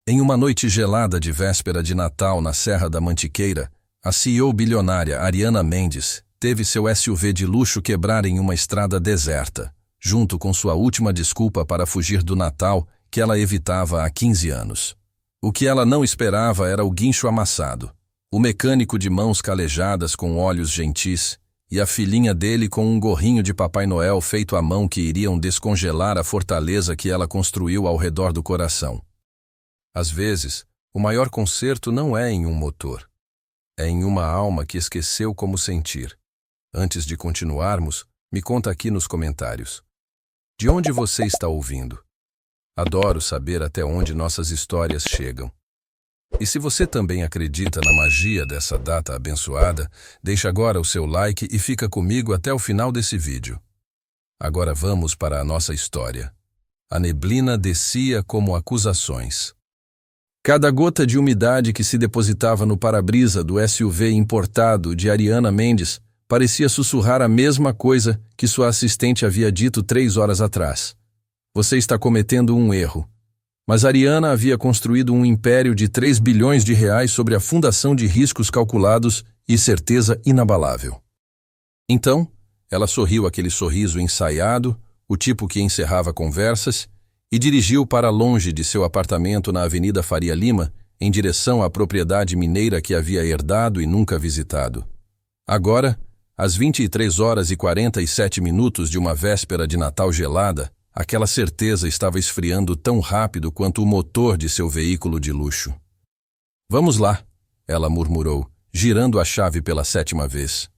Em uma noite gelada de véspera de Natal na Serra da Mantiqueira, a CEO bilionária Ariana Mendes teve seu SUV de luxo quebrar em uma estrada deserta, junto com sua última desculpa para fugir do Natal que ela evitava há 15 anos. O que ela não esperava era o guincho amassado, o mecânico de mãos calejadas com olhos gentis e a filhinha dele com um gorrinho de Papai Noel feito à mão que iriam descongelar a fortaleza que ela construiu ao redor do coração. Às vezes, o maior conserto não é em um motor. É em uma alma que esqueceu como sentir. Antes de continuarmos, me conta aqui nos comentários. De onde você está ouvindo? Adoro saber até onde nossas histórias chegam. E se você também acredita na magia dessa data abençoada, deixa agora o seu like e fica comigo até o final desse vídeo. Agora vamos para a nossa história. A neblina descia como acusações. Cada gota de umidade que se depositava no para-brisa do SUV importado de Ariana Mendes parecia sussurrar a mesma coisa que sua assistente havia dito 3 horas atrás. Você está cometendo um erro. Mas Ariana havia construído um império de 3 bilhões de reais sobre a fundação de riscos calculados e certeza inabalável. Então, ela sorriu aquele sorriso ensaiado, o tipo que encerrava conversas, e dirigiu para longe de seu apartamento na Avenida Faria Lima, em direção à propriedade mineira que havia herdado e nunca visitado. Agora, às 23 horas e 47 minutos de uma véspera de Natal gelada, aquela certeza estava esfriando tão rápido quanto o motor de seu veículo de luxo. Vamos lá, ela murmurou, girando a chave pela 7ª vez.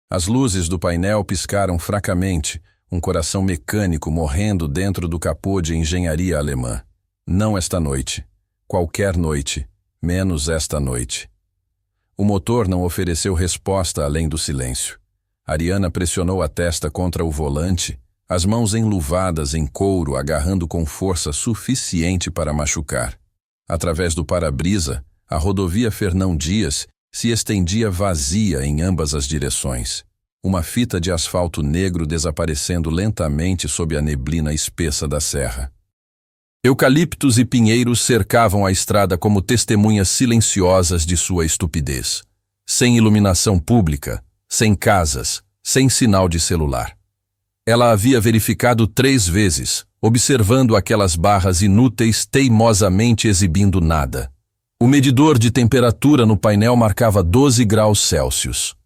As luzes do painel piscaram fracamente, um coração mecânico morrendo dentro do capô de engenharia alemã. Não esta noite. Qualquer noite, menos esta noite. O motor não ofereceu resposta além do silêncio. Ariana pressionou a testa contra o volante, as mãos enluvadas em couro agarrando com força suficiente para machucar. Através do para-brisa, a rodovia Fernão Dias se estendia vazia em ambas as direções. Uma fita de asfalto negro desaparecendo lentamente sob a neblina espessa da serra. Eucaliptos e pinheiros cercavam a estrada como testemunhas silenciosas de sua estupidez. Sem iluminação pública, sem casas, sem sinal de celular. Ela havia verificado 3 vezes, observando aquelas barras inúteis teimosamente exibindo nada. O medidor de temperatura no painel marcava 12 graus Celsius.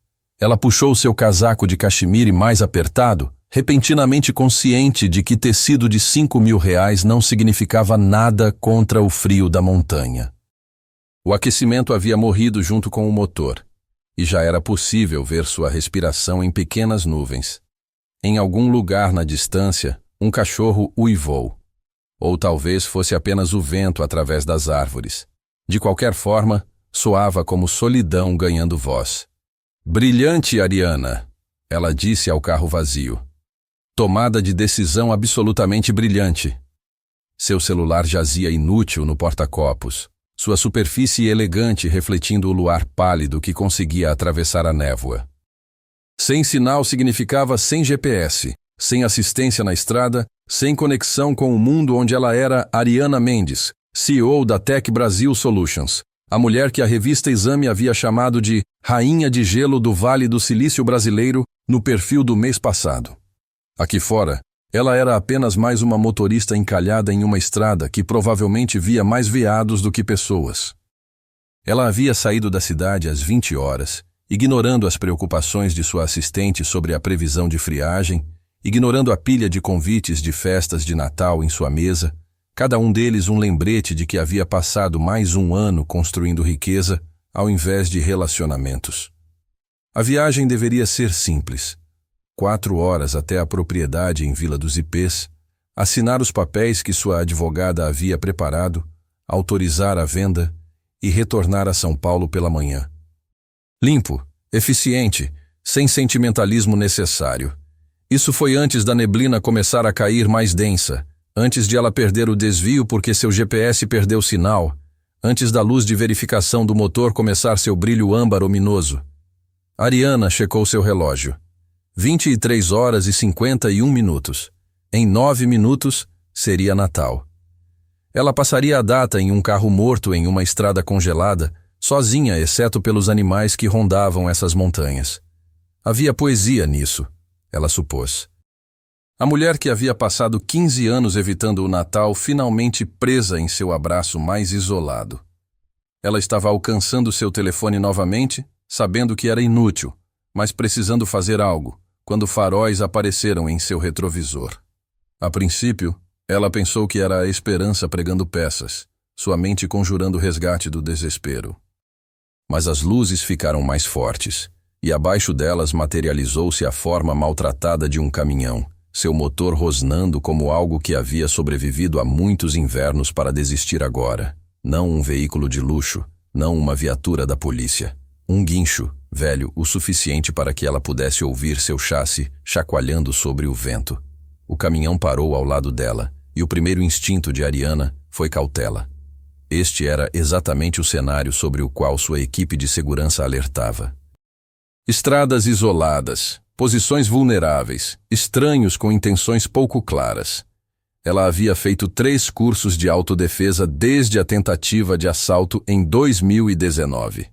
Ela puxou seu casaco de cachemire mais apertado, repentinamente consciente de que tecido de 5.000 reais não significava nada contra o frio da montanha. O aquecimento havia morrido junto com o motor, e já era possível ver sua respiração em pequenas nuvens. Em algum lugar na distância, um cachorro uivou. Ou talvez fosse apenas o vento através das árvores. De qualquer forma, soava como solidão ganhando voz. Brilhante, Ariana, ela disse ao carro vazio. Tomada de decisão absolutamente brilhante. Seu celular jazia inútil no porta-copos, sua superfície elegante refletindo o luar pálido que conseguia atravessar a névoa. Sem sinal significava sem GPS, sem assistência na estrada, sem conexão com o mundo onde ela era Ariana Mendes, CEO da Tech Brasil Solutions, a mulher que a revista Exame havia chamado de Rainha de Gelo do Vale do Silício Brasileiro no perfil do mês passado. Aqui fora, ela era apenas mais uma motorista encalhada em uma estrada que provavelmente via mais veados do que pessoas. Ela havia saído da cidade às 20 horas, ignorando as preocupações de sua assistente sobre a previsão de friagem, ignorando a pilha de convites de festas de Natal em sua mesa, cada um deles um lembrete de que havia passado mais um ano construindo riqueza ao invés de relacionamentos. A viagem deveria ser simples. 4 horas até a propriedade em Vila dos Ipês, assinar os papéis que sua advogada havia preparado, autorizar a venda e retornar a São Paulo pela manhã. Limpo, eficiente, sem sentimentalismo necessário. Isso foi antes da neblina começar a cair mais densa, antes de ela perder o desvio porque seu GPS perdeu sinal, antes da luz de verificação do motor começar seu brilho âmbar ominoso. Ariana checou seu relógio. 23 horas e 51 minutos. Em 9 minutos, seria Natal. Ela passaria a data em um carro morto em uma estrada congelada, sozinha exceto pelos animais que rondavam essas montanhas. Havia poesia nisso, ela supôs. A mulher que havia passado 15 anos evitando o Natal finalmente presa em seu abraço mais isolado. Ela estava alcançando seu telefone novamente, sabendo que era inútil, mas precisando fazer algo, quando faróis apareceram em seu retrovisor. A princípio, ela pensou que era a esperança pregando peças, sua mente conjurando o resgate do desespero. Mas as luzes ficaram mais fortes, e abaixo delas materializou-se a forma maltratada de um caminhão, seu motor rosnando como algo que havia sobrevivido a muitos invernos para desistir agora. Não um veículo de luxo, não uma viatura da polícia. Um guincho, velho o suficiente para que ela pudesse ouvir seu chassi chacoalhando sobre o vento. O caminhão parou ao lado dela, e o primeiro instinto de Ariana foi cautela. Este era exatamente o cenário sobre o qual sua equipe de segurança alertava. Estradas isoladas, posições vulneráveis, estranhos com intenções pouco claras. Ela havia feito 3 cursos de autodefesa desde a tentativa de assalto em 2019.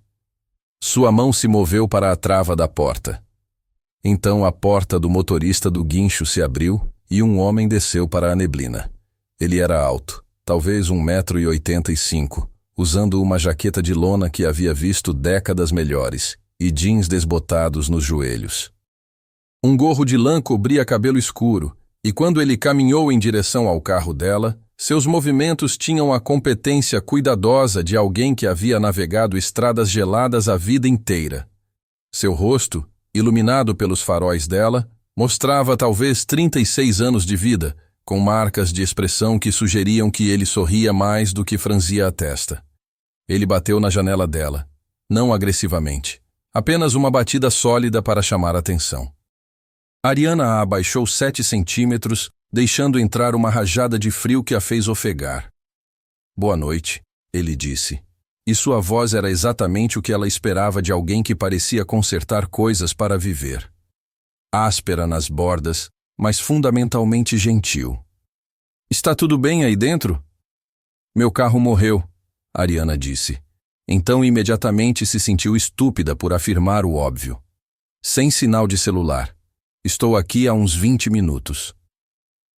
Sua mão se moveu para a trava da porta. Então a porta do motorista do guincho se abriu e um homem desceu para a neblina. Ele era alto, talvez 1,85 m, usando uma jaqueta de lona que havia visto décadas melhores e jeans desbotados nos joelhos. Um gorro de lã cobria cabelo escuro, e quando ele caminhou em direção ao carro dela, seus movimentos tinham a competência cuidadosa de alguém que havia navegado estradas geladas a vida inteira. Seu rosto, iluminado pelos faróis dela, mostrava talvez 36 anos de vida, com marcas de expressão que sugeriam que ele sorria mais do que franzia a testa. Ele bateu na janela dela, não agressivamente, apenas uma batida sólida para chamar atenção. Ariana a abaixou 7 centímetros, deixando entrar uma rajada de frio que a fez ofegar. "Boa noite", ele disse, e sua voz era exatamente o que ela esperava de alguém que parecia consertar coisas para viver. Áspera nas bordas, mas fundamentalmente gentil. "Está tudo bem aí dentro?" "Meu carro morreu", Ariana disse. Então imediatamente se sentiu estúpida por afirmar o óbvio. "Sem sinal de celular. Estou aqui há uns 20 minutos.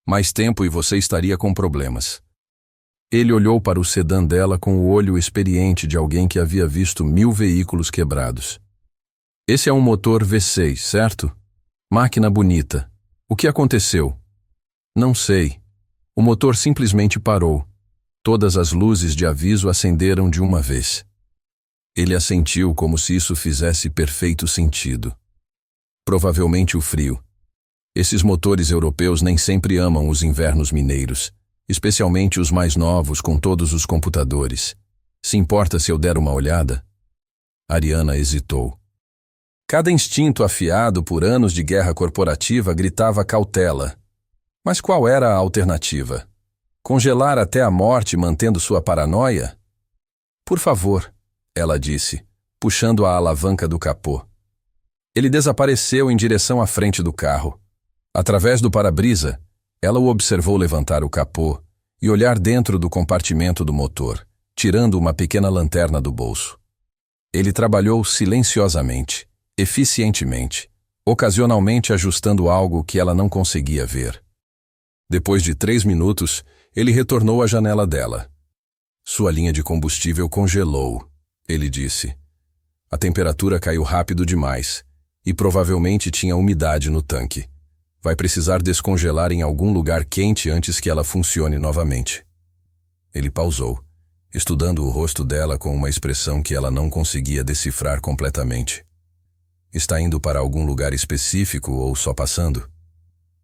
Mais tempo e você estaria com problemas." Ele olhou para o sedã dela com o olho experiente de alguém que havia visto 1000 veículos quebrados. "Esse é um motor V6, certo? Máquina bonita. O que aconteceu?" "Não sei. O motor simplesmente parou. Todas as luzes de aviso acenderam de uma vez." Ele assentiu como se isso fizesse perfeito sentido. Provavelmente o frio. Esses motores europeus nem sempre amam os invernos mineiros, especialmente os mais novos com todos os computadores. "Se importa se eu der uma olhada?" Ariana hesitou. Cada instinto afiado por anos de guerra corporativa gritava cautela. Mas qual era a alternativa? Congelar até a morte mantendo sua paranoia? "Por favor", ela disse, puxando a alavanca do capô. Ele desapareceu em direção à frente do carro. Através do para-brisa, ela o observou levantar o capô e olhar dentro do compartimento do motor, tirando uma pequena lanterna do bolso. Ele trabalhou silenciosamente, eficientemente, ocasionalmente ajustando algo que ela não conseguia ver. Depois de 3 minutos, ele retornou à janela dela. "Sua linha de combustível congelou", ele disse. A temperatura caiu rápido demais, e provavelmente tinha umidade no tanque. Vai precisar descongelar em algum lugar quente antes que ela funcione novamente. Ele pausou, estudando o rosto dela com uma expressão que ela não conseguia decifrar completamente. "Está indo para algum lugar específico ou só passando?"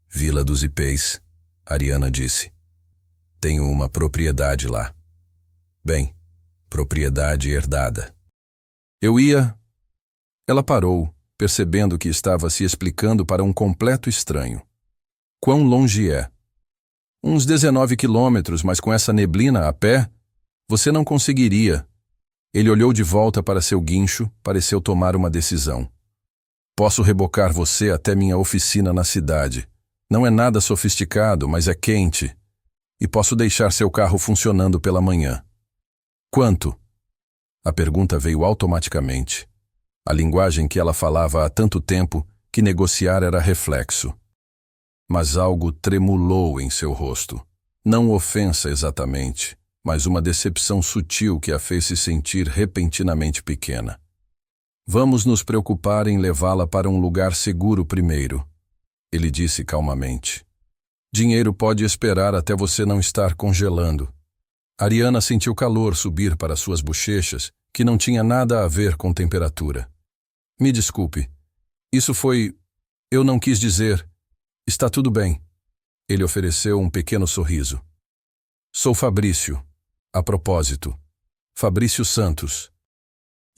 "Vila dos Ipês", Ariana disse. "Tenho uma propriedade lá." "Bem, propriedade herdada." "Eu ia..." Ela parou, percebendo que estava se explicando para um completo estranho. "Quão longe é?" "Uns 19 quilômetros, mas com essa neblina a pé, você não conseguiria." Ele olhou de volta para seu guincho, pareceu tomar uma decisão. "Posso rebocar você até minha oficina na cidade. Não é nada sofisticado, mas é quente. e posso deixar seu carro funcionando pela manhã. Quanto? A pergunta veio automaticamente. A linguagem que ela falava há tanto tempo que negociar era reflexo. Mas algo tremulou em seu rosto. Não ofensa exatamente, mas uma decepção sutil que a fez se sentir repentinamente pequena. Vamos nos preocupar em levá-la para um lugar seguro primeiro, ele disse calmamente. Dinheiro pode esperar até você não estar congelando. Ariana sentiu calor subir para suas bochechas, que não tinha nada a ver com temperatura. Me desculpe. Isso foi... Eu não quis dizer... Está tudo bem. Ele ofereceu um pequeno sorriso. Sou Fabrício. A propósito. Fabrício Santos.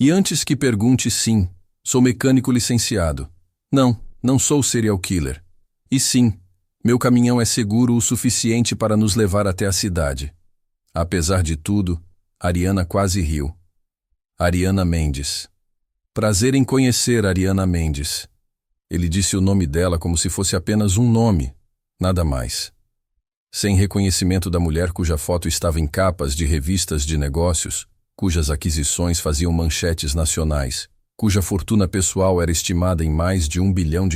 E antes que pergunte, sim, sou mecânico licenciado. Não sou serial killer. E sim, meu caminhão é seguro o suficiente para nos levar até a cidade. Apesar de tudo, Ariana quase riu. Ariana Mendes. Prazer em conhecer Ariana Mendes. Ele disse o nome dela como se fosse apenas um nome, nada mais. Sem reconhecimento da mulher cuja foto estava em capas de revistas de negócios, cujas aquisições faziam manchetes nacionais, cuja fortuna pessoal era estimada em mais de R$1 bilhão.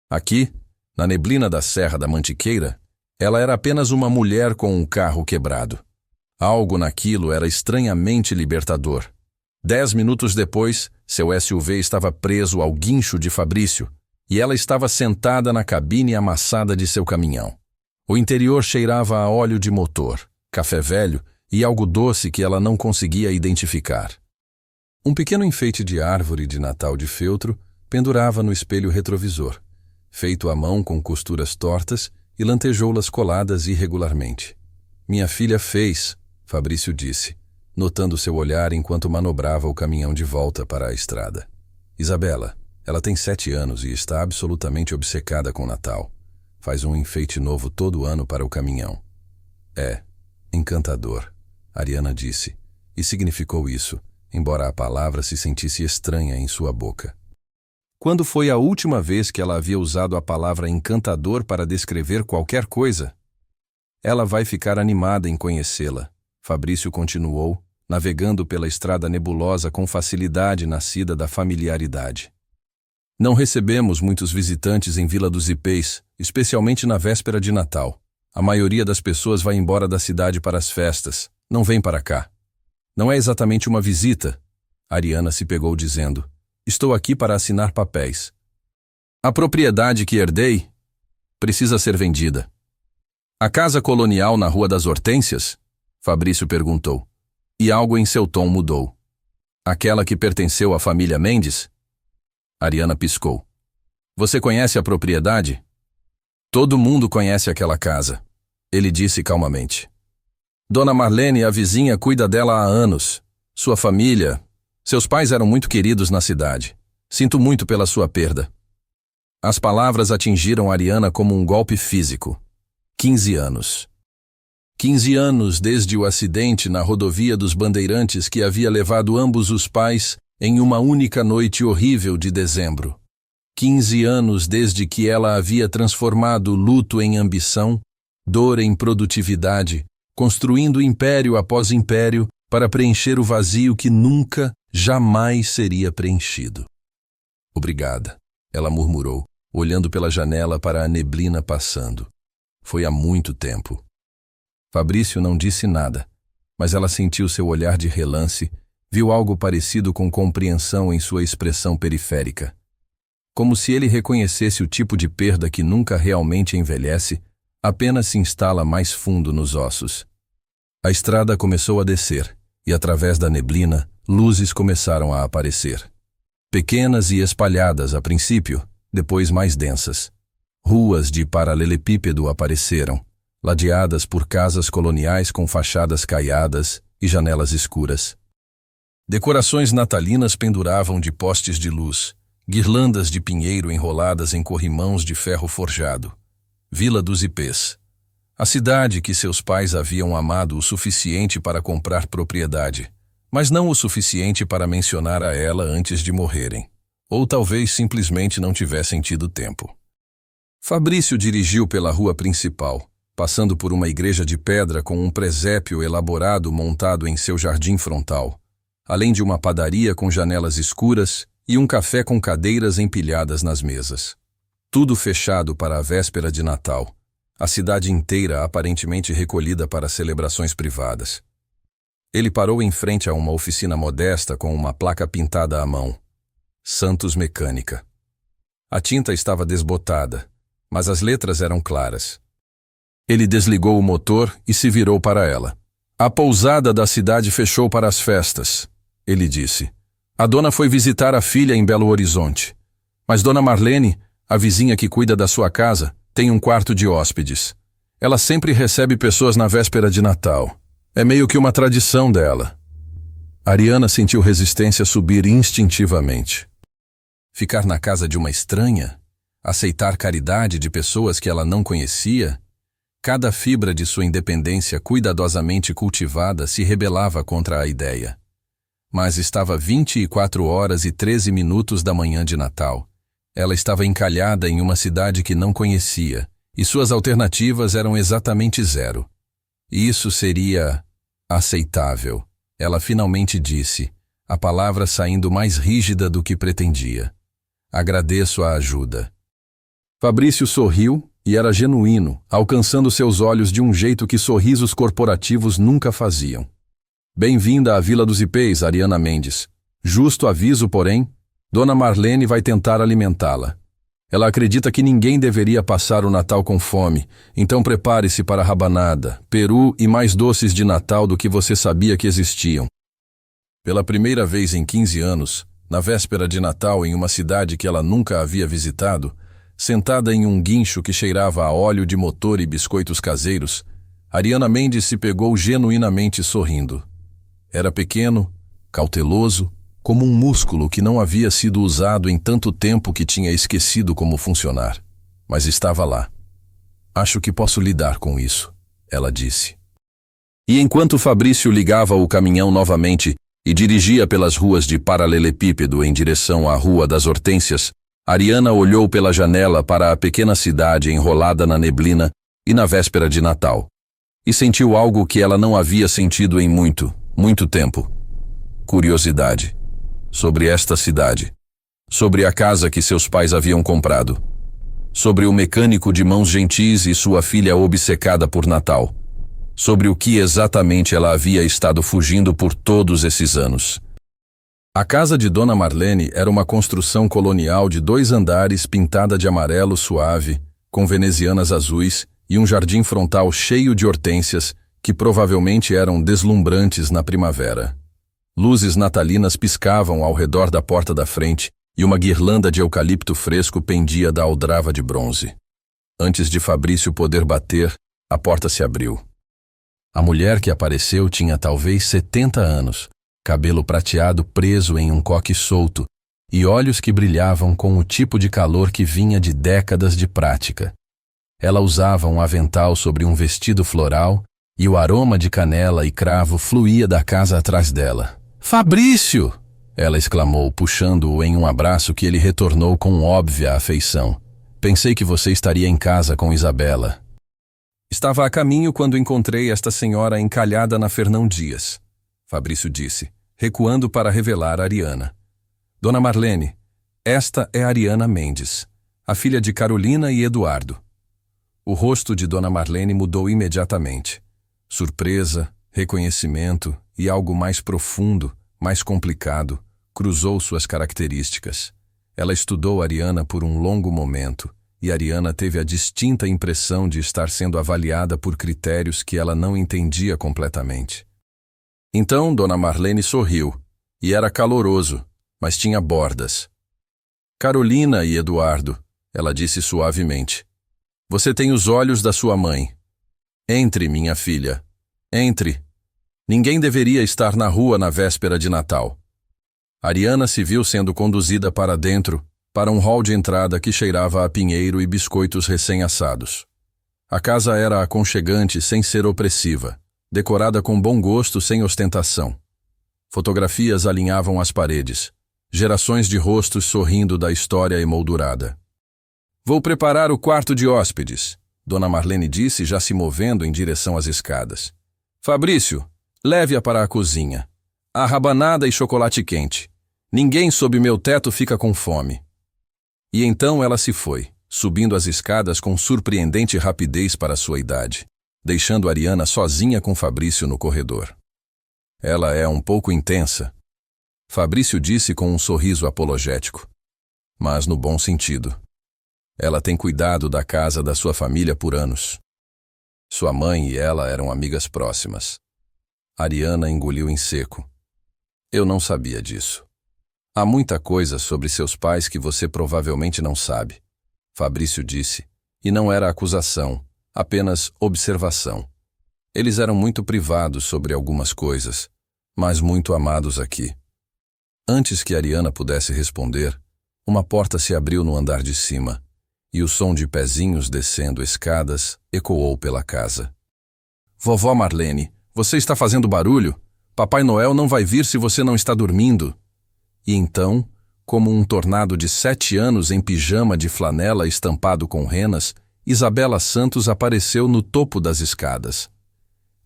Aqui, na neblina da Serra da Mantiqueira, ela era apenas uma mulher com um carro quebrado. Algo naquilo era estranhamente libertador. 10 minutos depois, seu SUV estava preso ao guincho de Fabrício e ela estava sentada na cabine amassada de seu caminhão. O interior cheirava a óleo de motor, café velho e algo doce que ela não conseguia identificar. Um pequeno enfeite de árvore de Natal de feltro pendurava no espelho retrovisor, feito à mão com costuras tortas e lantejoulas coladas irregularmente. Minha filha fez, Fabrício disse, notando seu olhar enquanto manobrava o caminhão de volta para a estrada. Isabela, ela tem 7 anos e está absolutamente obcecada com Natal. Faz um enfeite novo todo ano para o caminhão. É, encantador, Ariana disse, e significou isso, embora a palavra se sentisse estranha em sua boca. Quando foi a última vez que ela havia usado a palavra encantador para descrever qualquer coisa? Ela vai ficar animada em conhecê-la, Fabrício continuou, navegando pela estrada nebulosa com facilidade nascida da familiaridade. Não recebemos muitos visitantes em Vila dos Ipês, especialmente na véspera de Natal. A maioria das pessoas vai embora da cidade para as festas, não vem para cá. Não é exatamente uma visita, Ariana se pegou dizendo. Estou aqui para assinar papéis. A propriedade que herdei precisa ser vendida. A casa colonial na Rua das Hortênsias? Fabrício perguntou. E algo em seu tom mudou. Aquela que pertenceu à família Mendes? Ariana piscou. Você conhece a propriedade? Todo mundo conhece aquela casa, ele disse calmamente. Dona Marlene, a vizinha, cuida dela há anos. Sua família... Seus pais eram muito queridos na cidade. Sinto muito pela sua perda. As palavras atingiram Ariana como um golpe físico. 15 anos. 15 anos desde o acidente na rodovia dos Bandeirantes que havia levado ambos os pais em uma única noite horrível de dezembro. 15 anos desde que ela havia transformado luto em ambição, dor em produtividade, construindo império após império para preencher o vazio que nunca, jamais seria preenchido. Obrigada, ela murmurou, olhando pela janela para a neblina passando. Foi há muito tempo. Fabrício não disse nada, mas ela sentiu seu olhar de relance, viu algo parecido com compreensão em sua expressão periférica. Como se ele reconhecesse o tipo de perda que nunca realmente envelhece, apenas se instala mais fundo nos ossos. A estrada começou a descer, e através da neblina, luzes começaram a aparecer. Pequenas e espalhadas a princípio, depois mais densas. Ruas de paralelepípedo apareceram, ladeadas por casas coloniais com fachadas caiadas e janelas escuras. Decorações natalinas penduravam de postes de luz, guirlandas de pinheiro enroladas em corrimãos de ferro forjado. Vila dos Ipês. A cidade que seus pais haviam amado o suficiente para comprar propriedade, mas não o suficiente para mencionar a ela antes de morrerem. Ou talvez simplesmente não tivessem tido tempo. Fabrício dirigiu pela rua principal, passando por uma igreja de pedra com um presépio elaborado montado em seu jardim frontal, além de uma padaria com janelas escuras e um café com cadeiras empilhadas nas mesas. Tudo fechado para a véspera de Natal, a cidade inteira aparentemente recolhida para celebrações privadas. Ele parou em frente a uma oficina modesta com uma placa pintada à mão. Santos Mecânica. A tinta estava desbotada, mas as letras eram claras. Ele desligou o motor e se virou para ela. A pousada da cidade fechou para as festas, ele disse. A dona foi visitar a filha em Belo Horizonte. Mas Dona Marlene, a vizinha que cuida da sua casa, tem um quarto de hóspedes. Ela sempre recebe pessoas na véspera de Natal. É meio que uma tradição dela. Ariana sentiu resistência subir instintivamente. Ficar na casa de uma estranha? Aceitar caridade de pessoas que ela não conhecia? Cada fibra de sua independência cuidadosamente cultivada se rebelava contra a ideia. Mas estava 24 horas e 13 minutos da manhã de Natal. Ela estava encalhada em uma cidade que não conhecia, e suas alternativas eram exatamente zero. E isso seria aceitável, ela finalmente disse, a palavra saindo mais rígida do que pretendia. Agradeço a ajuda. Fabrício sorriu e era genuíno, alcançando seus olhos de um jeito que sorrisos corporativos nunca faziam. Bem-vinda à Vila dos Ipês, Ariana Mendes. Justo aviso, porém, Dona Marlene vai tentar alimentá-la. Ela acredita que ninguém deveria passar o Natal com fome, então prepare-se para rabanada, peru e mais doces de Natal do que você sabia que existiam. Pela primeira vez em 15 anos, na véspera de Natal em uma cidade que ela nunca havia visitado, sentada em um guincho que cheirava a óleo de motor e biscoitos caseiros, Ariana Mendes se pegou genuinamente sorrindo. Era pequeno, cauteloso, como um músculo que não havia sido usado em tanto tempo que tinha esquecido como funcionar. Mas estava lá. Acho que posso lidar com isso, ela disse. E enquanto Fabrício ligava o caminhão novamente e dirigia pelas ruas de paralelepípedo em direção à Rua das Hortênsias, Ariana olhou pela janela para a pequena cidade enrolada na neblina e na véspera de Natal, e sentiu algo que ela não havia sentido em muito tempo. Curiosidade. Sobre esta cidade. Sobre a casa que seus pais haviam comprado. Sobre o mecânico de mãos gentis e sua filha obcecada por Natal. Sobre o que exatamente ela havia estado fugindo por todos esses anos. A casa de Dona Marlene era uma construção colonial de 2 andares pintada de amarelo suave, com venezianas azuis e um jardim frontal cheio de hortênsias que provavelmente eram deslumbrantes na primavera. Luzes natalinas piscavam ao redor da porta da frente e uma guirlanda de eucalipto fresco pendia da aldrava de bronze. Antes de Fabrício poder bater, a porta se abriu. A mulher que apareceu tinha talvez 70 anos, cabelo prateado preso em um coque solto e olhos que brilhavam com o tipo de calor que vinha de décadas de prática. Ela usava um avental sobre um vestido floral e o aroma de canela e cravo fluía da casa atrás dela. «Fabrício!» ela exclamou, puxando-o em um abraço que ele retornou com óbvia afeição. «Pensei que você estaria em casa com Isabela.» «Estava a caminho quando encontrei esta senhora encalhada na Fernão Dias», Fabrício disse, recuando para revelar a Ariana. «Dona Marlene, esta é Ariana Mendes, a filha de Carolina e Eduardo.» O rosto de Dona Marlene mudou imediatamente. Surpresa, reconhecimento e algo mais profundo, mais complicado, cruzou suas características. Ela estudou Ariana por um longo momento, e Ariana teve a distinta impressão de estar sendo avaliada por critérios que ela não entendia completamente. Então Dona Marlene sorriu, e era caloroso, mas tinha bordas. «Carolina e Eduardo», ela disse suavemente. «Você tem os olhos da sua mãe. Entre, minha filha. Entre. Ninguém deveria estar na rua na véspera de Natal.» Ariana se viu sendo conduzida para dentro, para um hall de entrada que cheirava a pinheiro e biscoitos recém-assados. A casa era aconchegante sem ser opressiva, decorada com bom gosto sem ostentação. Fotografias alinhavam as paredes, gerações de rostos sorrindo da história emoldurada. «Vou preparar o quarto de hóspedes», Dona Marlene disse, já se movendo em direção às escadas. Fabrício, leve-a para a cozinha. Há rabanada e chocolate quente. Ninguém sob meu teto fica com fome. E então ela se foi, subindo as escadas com surpreendente rapidez para sua idade, deixando Ariana sozinha com Fabrício no corredor. Ela é um pouco intensa, Fabrício disse com um sorriso apologético, mas no bom sentido. Ela tem cuidado da casa da sua família por anos. Sua mãe e ela eram amigas próximas. Ariana engoliu em seco. Eu não sabia disso. Há muita coisa sobre seus pais que você provavelmente não sabe, Fabrício disse, e não era acusação, apenas observação. Eles eram muito privados sobre algumas coisas, mas muito amados aqui. Antes que Ariana pudesse responder, uma porta se abriu no andar de cima, e o som de pezinhos descendo escadas ecoou pela casa. Vovó Marlene, você está fazendo barulho? Papai Noel não vai vir se você não está dormindo. E então, como um tornado de 7 anos em pijama de flanela estampado com renas, Isabela Santos apareceu no topo das escadas.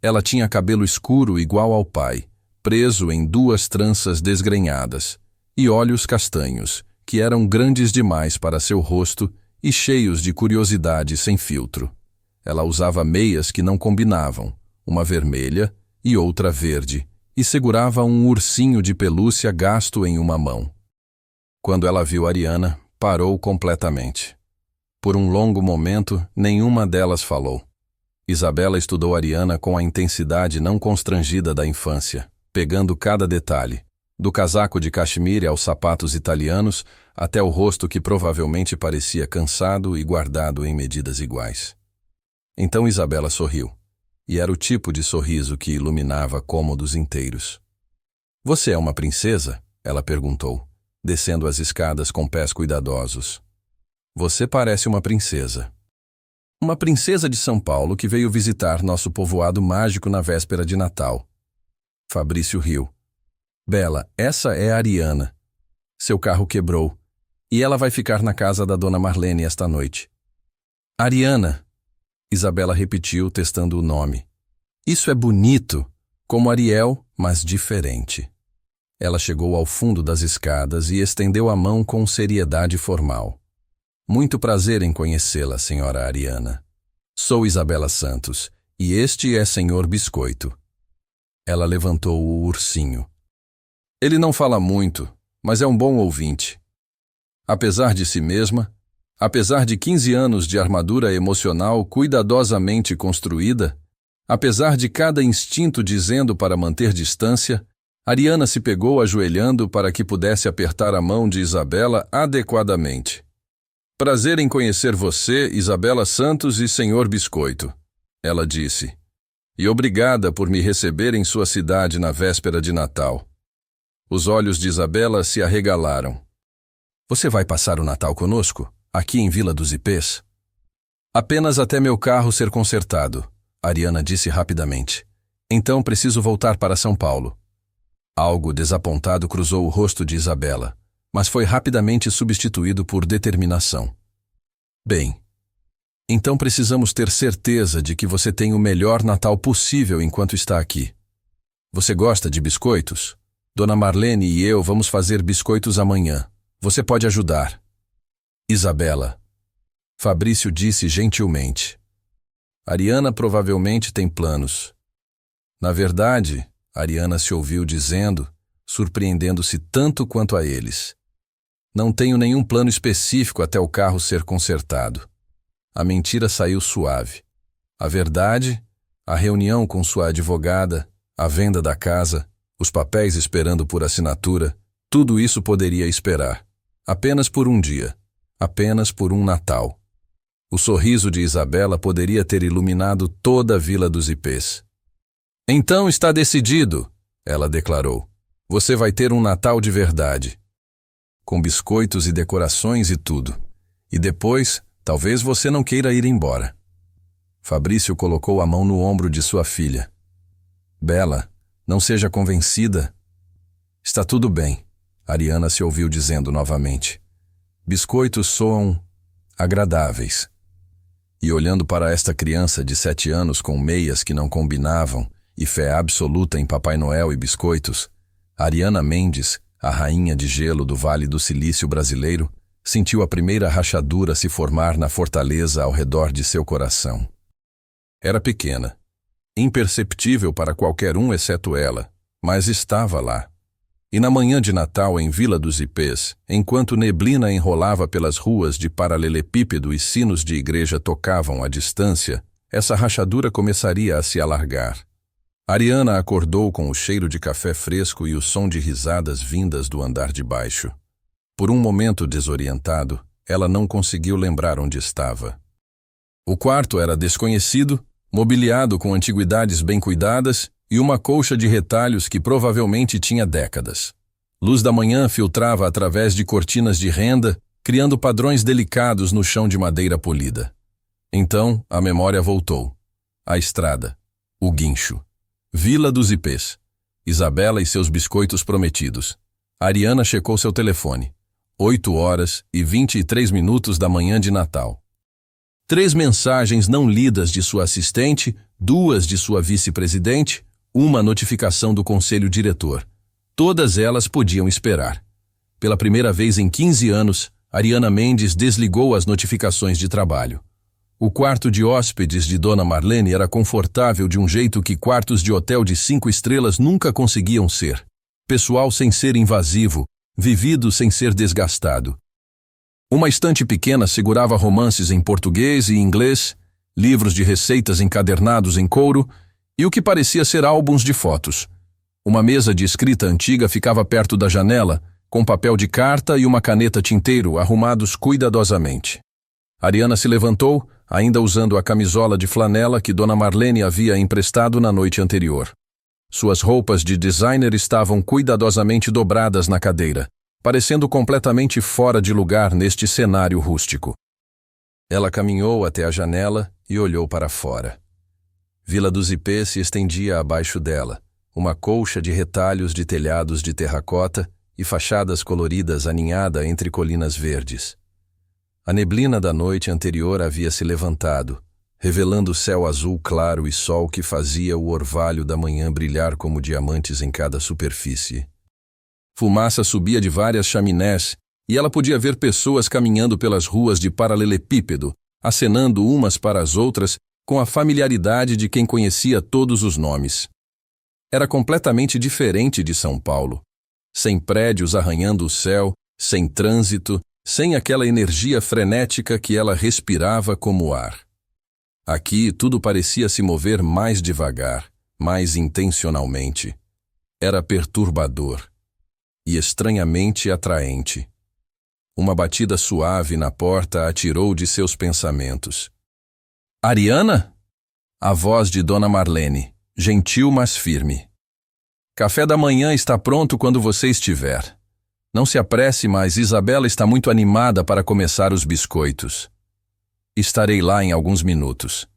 Ela tinha cabelo escuro igual ao pai, preso em 2 tranças desgrenhadas, e olhos castanhos, que eram grandes demais para seu rosto e cheios de curiosidade sem filtro. Ela usava meias que não combinavam, uma vermelha e outra verde, e segurava um ursinho de pelúcia gasto em uma mão. Quando ela viu Ariana, parou completamente. Por um longo momento, nenhuma delas falou. Isabela estudou Ariana com a intensidade não constrangida da infância, pegando cada detalhe, do casaco de cachemire aos sapatos italianos, até o rosto que provavelmente parecia cansado e guardado em medidas iguais. Então Isabela sorriu, e era o tipo de sorriso que iluminava cômodos inteiros. Você é uma princesa? Ela perguntou, descendo as escadas com pés cuidadosos. Você parece uma princesa. Uma princesa de São Paulo que veio visitar nosso povoado mágico na véspera de Natal. Fabrício riu. Bela, essa é a Ariana. Seu carro quebrou, e ela vai ficar na casa da Dona Marlene esta noite. Ariana, Isabela repetiu, testando o nome. Isso é bonito, como Ariel, mas diferente. Ela chegou ao fundo das escadas e estendeu a mão com seriedade formal. Muito prazer em conhecê-la, senhora Ariana. Sou Isabela Santos, e este é senhor Biscoito. Ela levantou o ursinho. Ele não fala muito, mas é um bom ouvinte. Apesar de si mesma, apesar de 15 anos de armadura emocional cuidadosamente construída, apesar de cada instinto dizendo para manter distância, Ariana se pegou ajoelhando para que pudesse apertar a mão de Isabela adequadamente. Prazer em conhecer você, Isabela Santos e senhor Biscoito, ela disse. E obrigada por me receber em sua cidade na véspera de Natal. Os olhos de Isabela se arregalaram. Você vai passar o Natal conosco, aqui em Vila dos Ipês? Apenas até meu carro ser consertado, Ariana disse rapidamente. Então preciso voltar para São Paulo. Algo desapontado cruzou o rosto de Isabela, mas foi rapidamente substituído por determinação. Bem, então precisamos ter certeza de que você tem o melhor Natal possível enquanto está aqui. Você gosta de biscoitos? Dona Marlene e eu vamos fazer biscoitos amanhã. Você pode ajudar. Isabela. Fabrício disse gentilmente. Ariana provavelmente tem planos. Na verdade, Ariana se ouviu dizendo, surpreendendo-se tanto quanto a eles. Não tenho nenhum plano específico até o carro ser consertado. A mentira saiu suave. A verdade, a reunião com sua advogada, a venda da casa, os papéis esperando por assinatura, tudo isso poderia esperar. Apenas por um dia. Apenas por um Natal. O sorriso de Isabela poderia ter iluminado toda a Vila dos Ipês. Então está decidido, ela declarou. Você vai ter um Natal de verdade. Com biscoitos e decorações e tudo. E depois, talvez você não queira ir embora. Fabrício colocou a mão no ombro de sua filha. Bela, não seja convencida. Está tudo bem, Ariana se ouviu dizendo novamente. Biscoitos soam agradáveis. E olhando para esta criança de 7 anos com meias que não combinavam e fé absoluta em Papai Noel e biscoitos, Ariana Mendes, a rainha de gelo do Vale do Silício brasileiro, sentiu a primeira rachadura se formar na fortaleza ao redor de seu coração. Era pequena, imperceptível para qualquer um exceto ela, mas estava lá. E na manhã de Natal em Vila dos Ipês, enquanto neblina enrolava pelas ruas de paralelepípedo e sinos de igreja tocavam à distância, essa rachadura começaria a se alargar. Ariana acordou com o cheiro de café fresco e o som de risadas vindas do andar de baixo. Por um momento desorientado, ela não conseguiu lembrar onde estava. O quarto era desconhecido, mobiliado com antiguidades bem cuidadas e uma colcha de retalhos que provavelmente tinha décadas. Luz da manhã filtrava através de cortinas de renda, criando padrões delicados no chão de madeira polida. Então, a memória voltou. A estrada. O guincho. Vila dos Ipês. Isabela e seus biscoitos prometidos. Ariana checou seu telefone. 8h23 da manhã de Natal. 3 mensagens não lidas de sua assistente, 2 de sua vice-presidente, uma notificação do conselho diretor. Todas elas podiam esperar. Pela primeira vez em 15 anos, Ariana Mendes desligou as notificações de trabalho. O quarto de hóspedes de Dona Marlene era confortável de um jeito que quartos de hotel de 5 estrelas nunca conseguiam ser. Pessoal sem ser invasivo, vivido sem ser desgastado. Uma estante pequena segurava romances em português e inglês, livros de receitas encadernados em couro e o que parecia ser álbuns de fotos. Uma mesa de escrita antiga ficava perto da janela, com papel de carta e uma caneta tinteiro arrumados cuidadosamente. Ariana se levantou, ainda usando a camisola de flanela que Dona Marlene havia emprestado na noite anterior. Suas roupas de designer estavam cuidadosamente dobradas na cadeira, parecendo completamente fora de lugar neste cenário rústico. Ela caminhou até a janela e olhou para fora. Vila dos Ipês se estendia abaixo dela, uma colcha de retalhos de telhados de terracota e fachadas coloridas aninhada entre colinas verdes. A neblina da noite anterior havia se levantado, revelando o céu azul claro e sol que fazia o orvalho da manhã brilhar como diamantes em cada superfície. Fumaça subia de várias chaminés e ela podia ver pessoas caminhando pelas ruas de paralelepípedo, acenando umas para as outras com a familiaridade de quem conhecia todos os nomes. Era completamente diferente de São Paulo. Sem prédios arranhando o céu, sem trânsito, sem aquela energia frenética que ela respirava como ar. Aqui tudo parecia se mover mais devagar, mais intencionalmente. Era perturbador e estranhamente atraente. Uma batida suave na porta a tirou de seus pensamentos. Ariana? A voz de Dona Marlene, gentil mas firme. Café da manhã está pronto quando você estiver. Não se apresse, mas Isabela está muito animada para começar os biscoitos. Estarei lá em alguns minutos.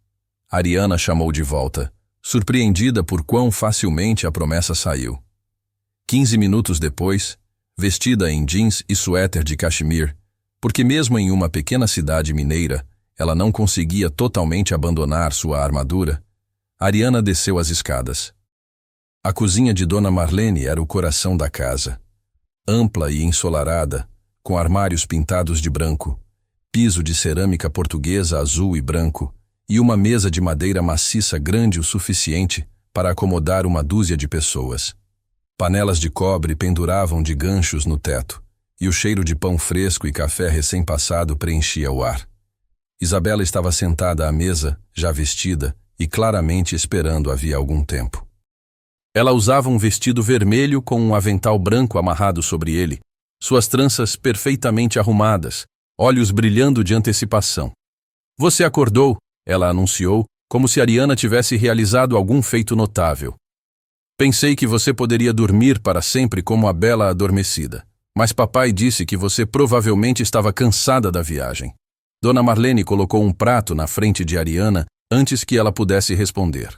Ariana chamou de volta, surpreendida por quão facilmente a promessa saiu. 15 minutos depois, vestida em jeans e suéter de cachemir, porque mesmo em uma pequena cidade mineira, ela não conseguia totalmente abandonar sua armadura, Ariana desceu as escadas. A cozinha de Dona Marlene era o coração da casa. Ampla e ensolarada, com armários pintados de branco, piso de cerâmica portuguesa azul e branco e uma mesa de madeira maciça grande o suficiente para acomodar uma dúzia de pessoas. Panelas de cobre penduravam de ganchos no teto, e o cheiro de pão fresco e café recém-passado preenchia o ar. Isabela estava sentada à mesa, já vestida, e claramente esperando havia algum tempo. Ela usava um vestido vermelho com um avental branco amarrado sobre ele, suas tranças perfeitamente arrumadas, olhos brilhando de antecipação. Você acordou, ela anunciou, como se Ariana tivesse realizado algum feito notável. Pensei que você poderia dormir para sempre como a bela adormecida, mas papai disse que você provavelmente estava cansada da viagem. Dona Marlene colocou um prato na frente de Ariana antes que ela pudesse responder.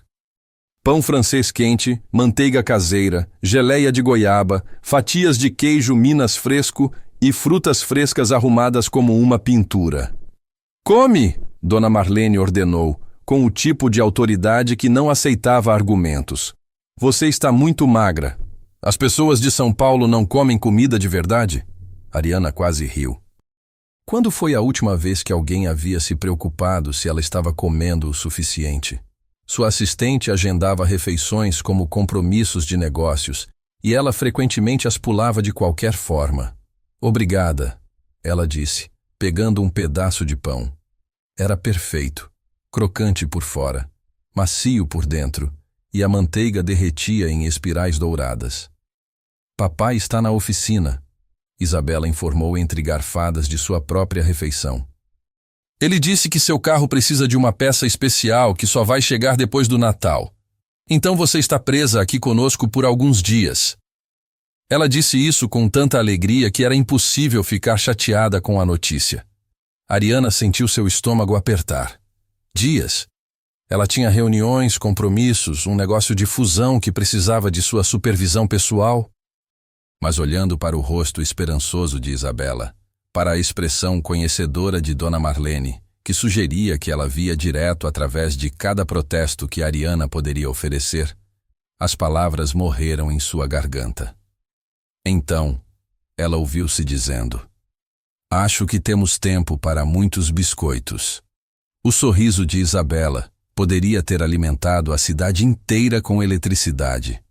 Pão francês quente, manteiga caseira, geleia de goiaba, fatias de queijo Minas fresco e frutas frescas arrumadas como uma pintura. Come! Dona Marlene ordenou, com o tipo de autoridade que não aceitava argumentos. Você está muito magra. As pessoas de São Paulo não comem comida de verdade? Ariana quase riu. Quando foi a última vez que alguém havia se preocupado se ela estava comendo o suficiente? Sua assistente agendava refeições como compromissos de negócios, e ela frequentemente as pulava de qualquer forma. Obrigada, ela disse, pegando um pedaço de pão. Era perfeito, crocante por fora, macio por dentro, e a manteiga derretia em espirais douradas. Papai está na oficina, Isabela informou entre garfadas de sua própria refeição. Ele disse que seu carro precisa de uma peça especial que só vai chegar depois do Natal. Então você está presa aqui conosco por alguns dias. Ela disse isso com tanta alegria que era impossível ficar chateada com a notícia. Ariana sentiu seu estômago apertar. Dias? Ela tinha reuniões, compromissos, um negócio de fusão que precisava de sua supervisão pessoal. Mas olhando para o rosto esperançoso de Isabela, para a expressão conhecedora de Dona Marlene, que sugeria que ela via direto através de cada protesto que Ariana poderia oferecer, as palavras morreram em sua garganta. Então, ela ouviu-se dizendo: "Acho que temos tempo para muitos biscoitos." O sorriso de Isabela poderia ter alimentado a cidade inteira com eletricidade.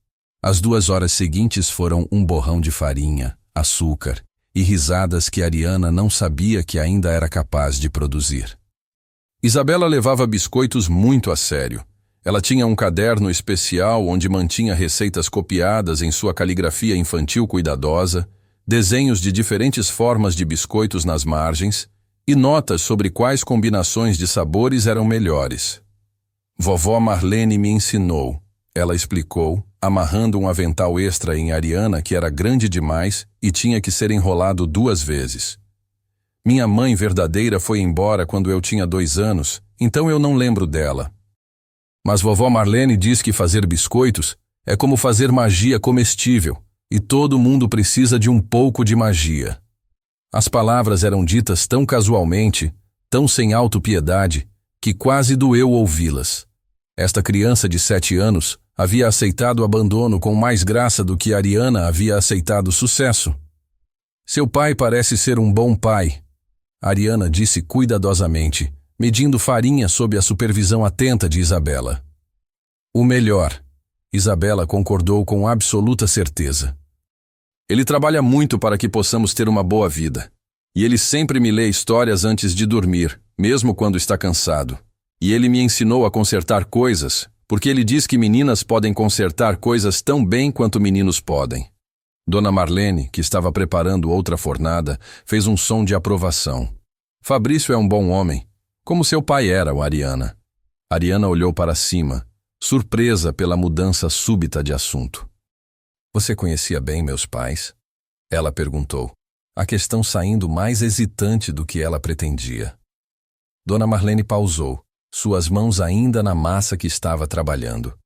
As 2 horas seguintes foram um borrão de farinha, açúcar e risadas que Ariana não sabia que ainda era capaz de produzir. Isabela levava biscoitos muito a sério. Ela tinha um caderno especial onde mantinha receitas copiadas em sua caligrafia infantil cuidadosa, desenhos de diferentes formas de biscoitos nas margens e notas sobre quais combinações de sabores eram melhores. Vovó Marlene me ensinou, ela explicou, amarrando um avental extra em Ariana que era grande demais e tinha que ser enrolado 2 vezes. Minha mãe verdadeira foi embora quando eu tinha 2 anos, então eu não lembro dela. Mas vovó Marlene diz que fazer biscoitos é como fazer magia comestível, e todo mundo precisa de um pouco de magia. As palavras eram ditas tão casualmente, tão sem autopiedade, que quase doeu ouvi-las. Esta criança de 7 anos havia aceitado o abandono com mais graça do que Ariana havia aceitado o sucesso. Seu pai parece ser um bom pai, Ariana disse cuidadosamente, medindo farinha sob a supervisão atenta de Isabela. O melhor, Isabela concordou com absoluta certeza. Ele trabalha muito para que possamos ter uma boa vida. E ele sempre me lê histórias antes de dormir, mesmo quando está cansado. E ele me ensinou a consertar coisas, porque ele diz que meninas podem consertar coisas tão bem quanto meninos podem. Dona Marlene, que estava preparando outra fornada, fez um som de aprovação. Fabrício é um bom homem, como seu pai era, o Ariana. Ariana olhou para cima, surpresa pela mudança súbita de assunto. Você conhecia bem meus pais? Ela perguntou, a questão saindo mais hesitante do que ela pretendia. Dona Marlene pausou, suas mãos ainda na massa que estava trabalhando.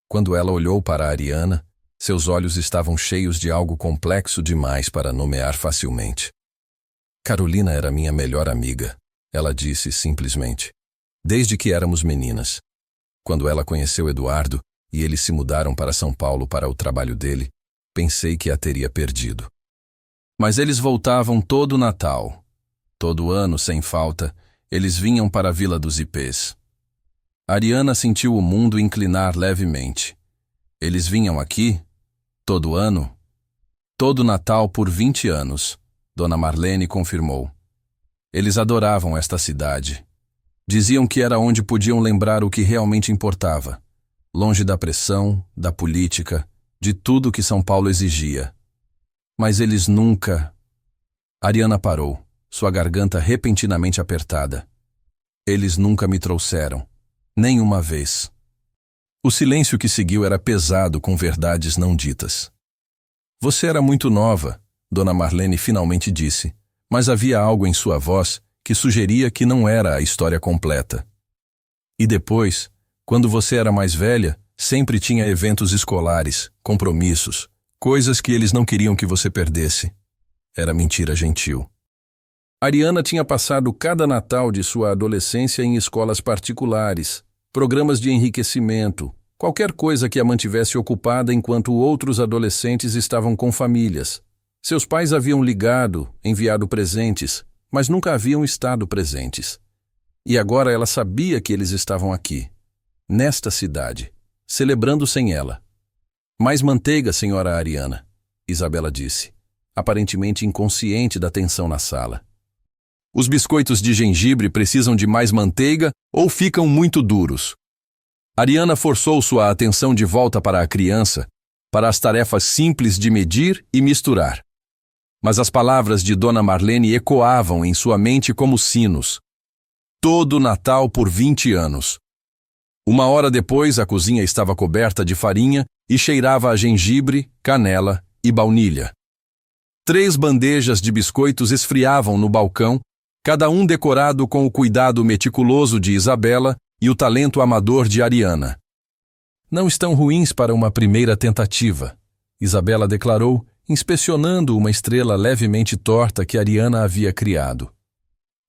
Quando ela olhou para a Ariana, seus olhos estavam cheios de algo complexo demais para nomear facilmente. Carolina era minha melhor amiga, ela disse simplesmente, desde que éramos meninas. Quando ela conheceu Eduardo e eles se mudaram para São Paulo para o trabalho dele, pensei que a teria perdido. Mas eles voltavam todo Natal. Todo ano, sem falta, eles vinham para a Vila dos Ipês. Ariana sentiu o mundo inclinar levemente. Eles vinham aqui? Todo ano? Todo Natal por 20 anos, Dona Marlene confirmou. Eles adoravam esta cidade. Diziam que era onde podiam lembrar o que realmente importava, longe da pressão, da política, de tudo que São Paulo exigia. Mas eles nunca... Ariana parou, sua garganta repentinamente apertada. Eles nunca me trouxeram. Nem uma vez. O silêncio que seguiu era pesado com verdades não ditas. Você era muito nova, Dona Marlene finalmente disse, mas havia algo em sua voz que sugeria que não era a história completa. E depois, quando você era mais velha, sempre tinha eventos escolares, compromissos, coisas que eles não queriam que você perdesse. Era mentira gentil. Ariana tinha passado cada Natal de sua adolescência em escolas particulares, programas de enriquecimento, qualquer coisa que a mantivesse ocupada enquanto outros adolescentes estavam com famílias. Seus pais haviam ligado, enviado presentes, mas nunca haviam estado presentes. E agora ela sabia que eles estavam aqui, nesta cidade, celebrando sem ela. Mais manteiga, senhora Ariana, Isabela disse, aparentemente inconsciente da tensão na sala. Os biscoitos de gengibre precisam de mais manteiga ou ficam muito duros? Ariana forçou sua atenção de volta para a criança, para as tarefas simples de medir e misturar. Mas as palavras de Dona Marlene ecoavam em sua mente como sinos. Todo Natal por 20 anos. Uma hora depois, a cozinha estava coberta de farinha e cheirava a gengibre, canela e baunilha. 3 bandejas de biscoitos esfriavam no balcão, cada um decorado com o cuidado meticuloso de Isabela e o talento amador de Ariana. Não estão ruins para uma primeira tentativa, Isabela declarou, inspecionando uma estrela levemente torta que Ariana havia criado.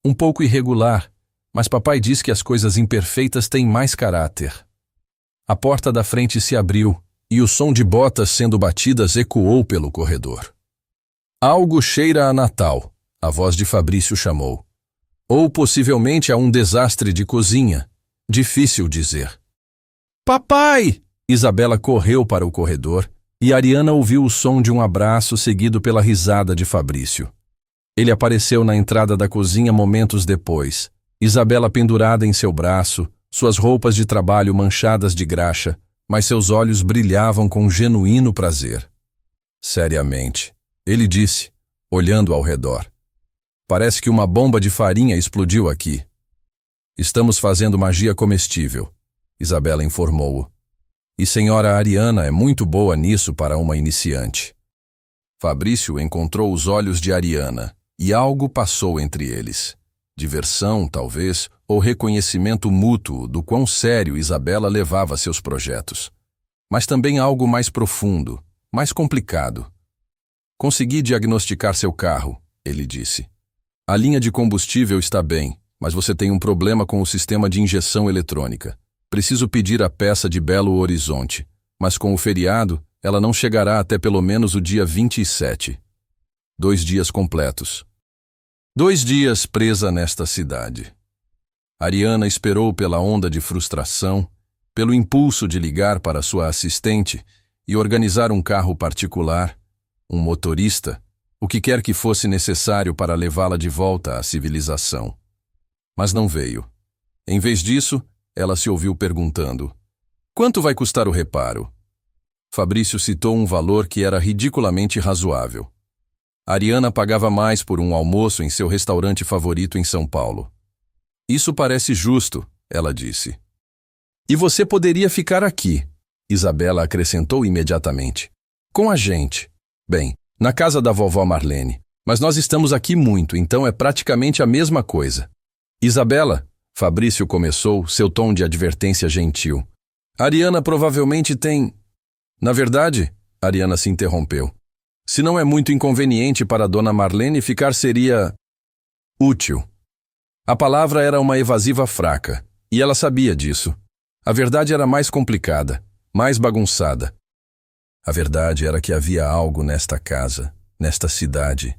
Um pouco irregular, mas papai diz que as coisas imperfeitas têm mais caráter. A porta da frente se abriu e o som de botas sendo batidas ecoou pelo corredor. Algo cheira a Natal, a voz de Fabrício chamou. Ou possivelmente a um desastre de cozinha. Difícil dizer. Papai! Isabela correu para o corredor e Ariana ouviu o som de um abraço seguido pela risada de Fabrício. Ele apareceu na entrada da cozinha momentos depois, Isabela pendurada em seu braço, suas roupas de trabalho manchadas de graxa, mas seus olhos brilhavam com genuíno prazer. Seriamente, ele disse, olhando ao redor. Parece que uma bomba de farinha explodiu aqui. Estamos fazendo magia comestível, Isabela informou-o. E senhora Ariana é muito boa nisso para uma iniciante. Fabrício encontrou os olhos de Ariana e algo passou entre eles. Diversão, talvez, ou reconhecimento mútuo do quão sério Isabela levava seus projetos. Mas também algo mais profundo, mais complicado. Consegui diagnosticar seu carro, ele disse. A linha de combustível está bem, mas você tem um problema com o sistema de injeção eletrônica. Preciso pedir a peça de Belo Horizonte, mas com o feriado, ela não chegará até pelo menos o dia 27. 2 dias completos. 2 dias presa nesta cidade. Ariana esperou pela onda de frustração, pelo impulso de ligar para sua assistente e organizar um carro particular, um motorista, o que quer que fosse necessário para levá-la de volta à civilização. Mas não veio. Em vez disso, ela se ouviu perguntando: quanto vai custar o reparo? Fabrício citou um valor que era ridiculamente razoável. Ariana pagava mais por um almoço em seu restaurante favorito em São Paulo. Isso parece justo, ela disse. E você poderia ficar aqui, Isabela acrescentou imediatamente. Com a gente. Bem, na casa da vovó Marlene. Mas nós estamos aqui muito, então é praticamente a mesma coisa. Isabela, Fabrício começou, seu tom de advertência gentil. Ariana provavelmente tem... Na verdade, Ariana se interrompeu. Se não é muito inconveniente para Dona Marlene, ficar seria... útil. A palavra era uma evasiva fraca, e ela sabia disso. A verdade era mais complicada, mais bagunçada. A verdade era que havia algo nesta casa, nesta cidade,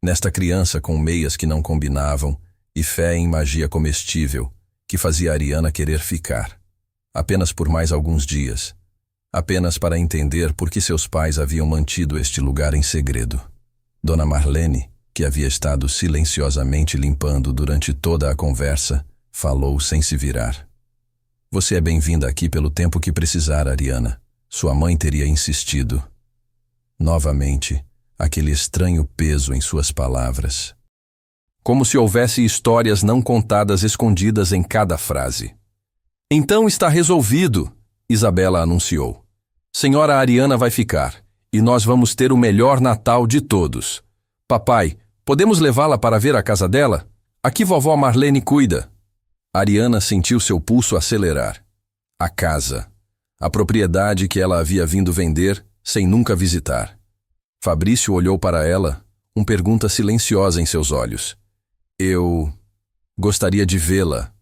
nesta criança com meias que não combinavam e fé em magia comestível, que fazia Ariana querer ficar. Apenas por mais alguns dias. Apenas para entender por que seus pais haviam mantido este lugar em segredo. Dona Marlene, que havia estado silenciosamente limpando durante toda a conversa, falou sem se virar. Você é bem-vinda aqui pelo tempo que precisar, Ariana. Sua mãe teria insistido. Novamente, aquele estranho peso em suas palavras. Como se houvesse histórias não contadas escondidas em cada frase. Então está resolvido, Isabela anunciou. Senhora Ariana vai ficar, e nós vamos ter o melhor Natal de todos. Papai, podemos levá-la para ver a casa dela? Aqui vovó Marlene cuida. Ariana sentiu seu pulso acelerar. A casa. A propriedade que ela havia vindo vender, sem nunca visitar. Fabrício olhou para ela, uma pergunta silenciosa em seus olhos. Eu gostaria de vê-la,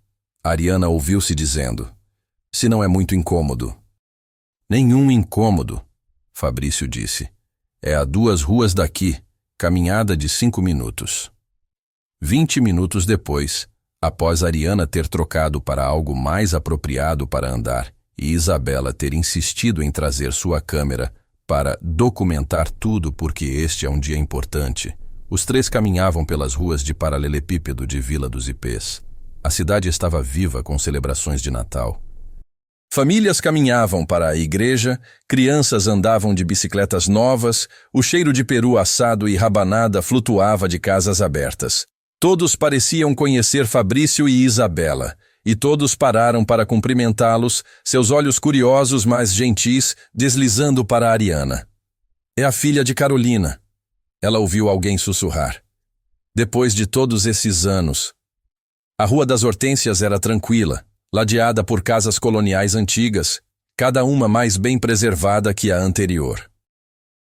Ariana ouviu-se dizendo. Se não é muito incômodo. Nenhum incômodo, Fabrício disse. É a 2 ruas daqui, caminhada de 5 minutos. 20 minutos depois, após Ariana ter trocado para algo mais apropriado para andar e Isabela ter insistido em trazer sua câmera para documentar tudo porque este é um dia importante, os 3 caminhavam pelas ruas de paralelepípedo de Vila dos Ipês. A cidade estava viva com celebrações de Natal. Famílias caminhavam para a igreja, crianças andavam de bicicletas novas, o cheiro de peru assado e rabanada flutuava de casas abertas. Todos pareciam conhecer Fabrício e Isabela, e todos pararam para cumprimentá-los, seus olhos curiosos, mas gentis, deslizando para Ariana. É a filha de Carolina. Ela ouviu alguém sussurrar. Depois de todos esses anos. A Rua das Hortênsias era tranquila, ladeada por casas coloniais antigas, cada uma mais bem preservada que a anterior.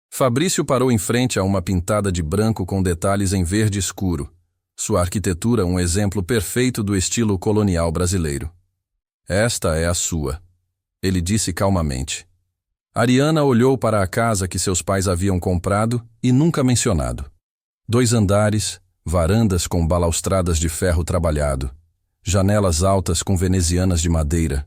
Fabrício parou em frente a uma pintada de branco com detalhes em verde escuro. Sua arquitetura um exemplo perfeito do estilo colonial brasileiro. Esta é a sua, ele disse calmamente. Ariana olhou para a casa que seus pais haviam comprado e nunca mencionado. 2 andares, varandas com balaustradas de ferro trabalhado, janelas altas com venezianas de madeira.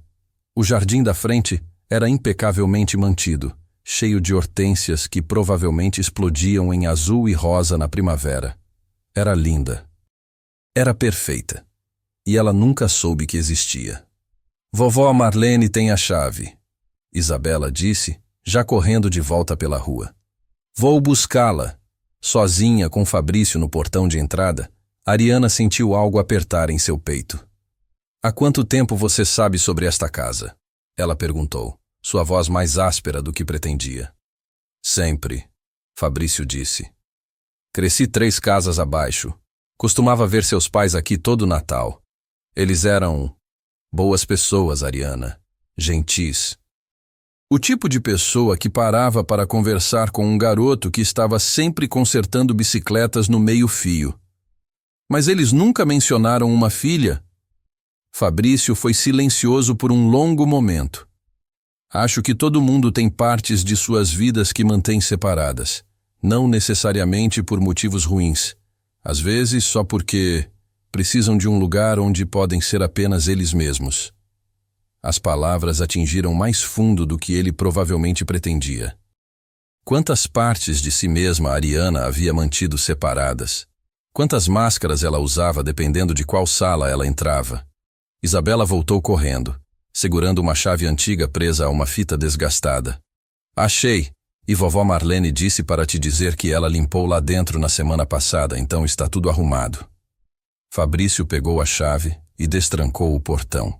O jardim da frente era impecavelmente mantido, cheio de hortênsias que provavelmente explodiam em azul e rosa na primavera. Era linda. Era perfeita. E ela nunca soube que existia. Vovó Marlene tem a chave, Isabela disse, já correndo de volta pela rua. Vou buscá-la. Sozinha com Fabrício no portão de entrada, Ariana sentiu algo apertar em seu peito. Há quanto tempo você sabe sobre esta casa? Ela perguntou, sua voz mais áspera do que pretendia. Sempre, Fabrício disse. Cresci 3 casas abaixo. Costumava ver seus pais aqui todo Natal. Eles eram boas pessoas, Ariana, gentis. O tipo de pessoa que parava para conversar com um garoto que estava sempre consertando bicicletas no meio-fio. Mas eles nunca mencionaram uma filha? Fabrício foi silencioso por um longo momento. Acho que todo mundo tem partes de suas vidas que mantém separadas, não necessariamente por motivos ruins. Às vezes só porque precisam de um lugar onde podem ser apenas eles mesmos. As palavras atingiram mais fundo do que ele provavelmente pretendia. Quantas partes de si mesma Ariana havia mantido separadas? Quantas máscaras ela usava dependendo de qual sala ela entrava? Isabela voltou correndo, segurando uma chave antiga presa a uma fita desgastada. Achei! E vovó Marlene disse para te dizer que ela limpou lá dentro na semana passada, então está tudo arrumado. Fabrício pegou a chave e destrancou o portão.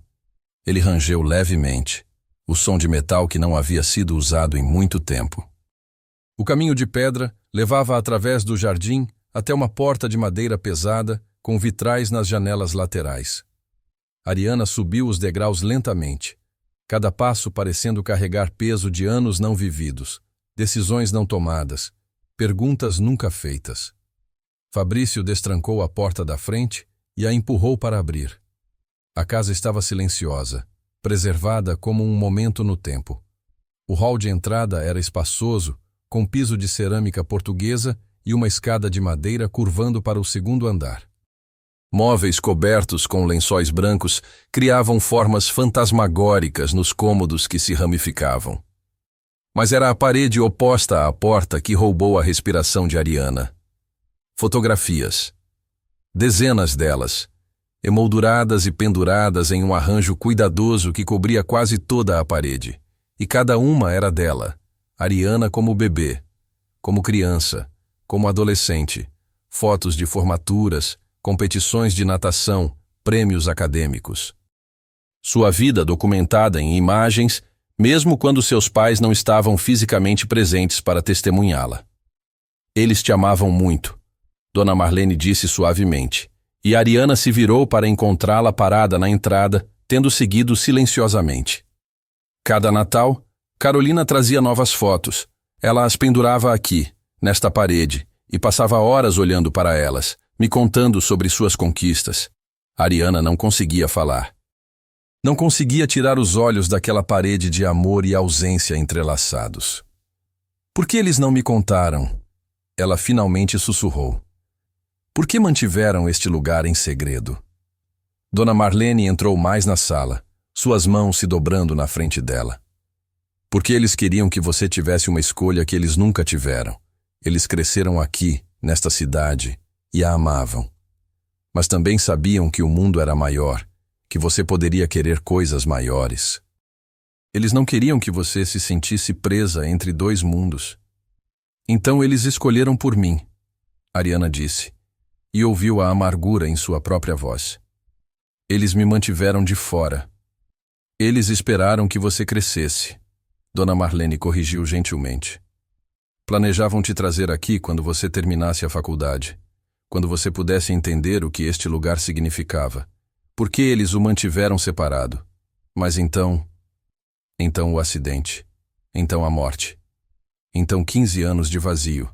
Ele rangeu levemente, o som de metal que não havia sido usado em muito tempo. O caminho de pedra levava através do jardim até uma porta de madeira pesada com vitrais nas janelas laterais. Ariana subiu os degraus lentamente, cada passo parecendo carregar peso de anos não vividos. Decisões não tomadas, perguntas nunca feitas. Fabrício destrancou a porta da frente e a empurrou para abrir. A casa estava silenciosa, preservada como um momento no tempo. O hall de entrada era espaçoso, com piso de cerâmica portuguesa e uma escada de madeira curvando para o 2º andar. Móveis cobertos com lençóis brancos criavam formas fantasmagóricas nos cômodos que se ramificavam. Mas era a parede oposta à porta que roubou a respiração de Ariana. Fotografias. Dezenas delas, emolduradas e penduradas em um arranjo cuidadoso que cobria quase toda a parede. E cada uma era dela. Ariana como bebê, como criança, como adolescente. Fotos de formaturas, competições de natação, prêmios acadêmicos. Sua vida documentada em imagens, mesmo quando seus pais não estavam fisicamente presentes para testemunhá-la. Eles te amavam muito, Dona Marlene disse suavemente, e Ariana se virou para encontrá-la parada na entrada, tendo seguido silenciosamente. Cada Natal, Carolina trazia novas fotos. Ela as pendurava aqui, nesta parede, e passava horas olhando para elas, me contando sobre suas conquistas. Ariana não conseguia falar. Não conseguia tirar os olhos daquela parede de amor e ausência entrelaçados. Por que eles não me contaram? Ela finalmente sussurrou. Por que mantiveram este lugar em segredo? Dona Marlene entrou mais na sala, suas mãos se dobrando na frente dela. Porque eles queriam que você tivesse uma escolha que eles nunca tiveram. Eles cresceram aqui, nesta cidade, e a amavam. Mas também sabiam que o mundo era maior, que você poderia querer coisas maiores. Eles não queriam que você se sentisse presa entre dois mundos. Então eles escolheram por mim, Ariana disse, e ouviu a amargura em sua própria voz. Eles me mantiveram de fora. Eles esperaram que você crescesse. Dona Marlene corrigiu gentilmente. Planejavam te trazer aqui quando você terminasse a faculdade, quando você pudesse entender o que este lugar significava. Por que eles o mantiveram separado? Mas então o acidente. Então a morte. Então 15 anos de vazio.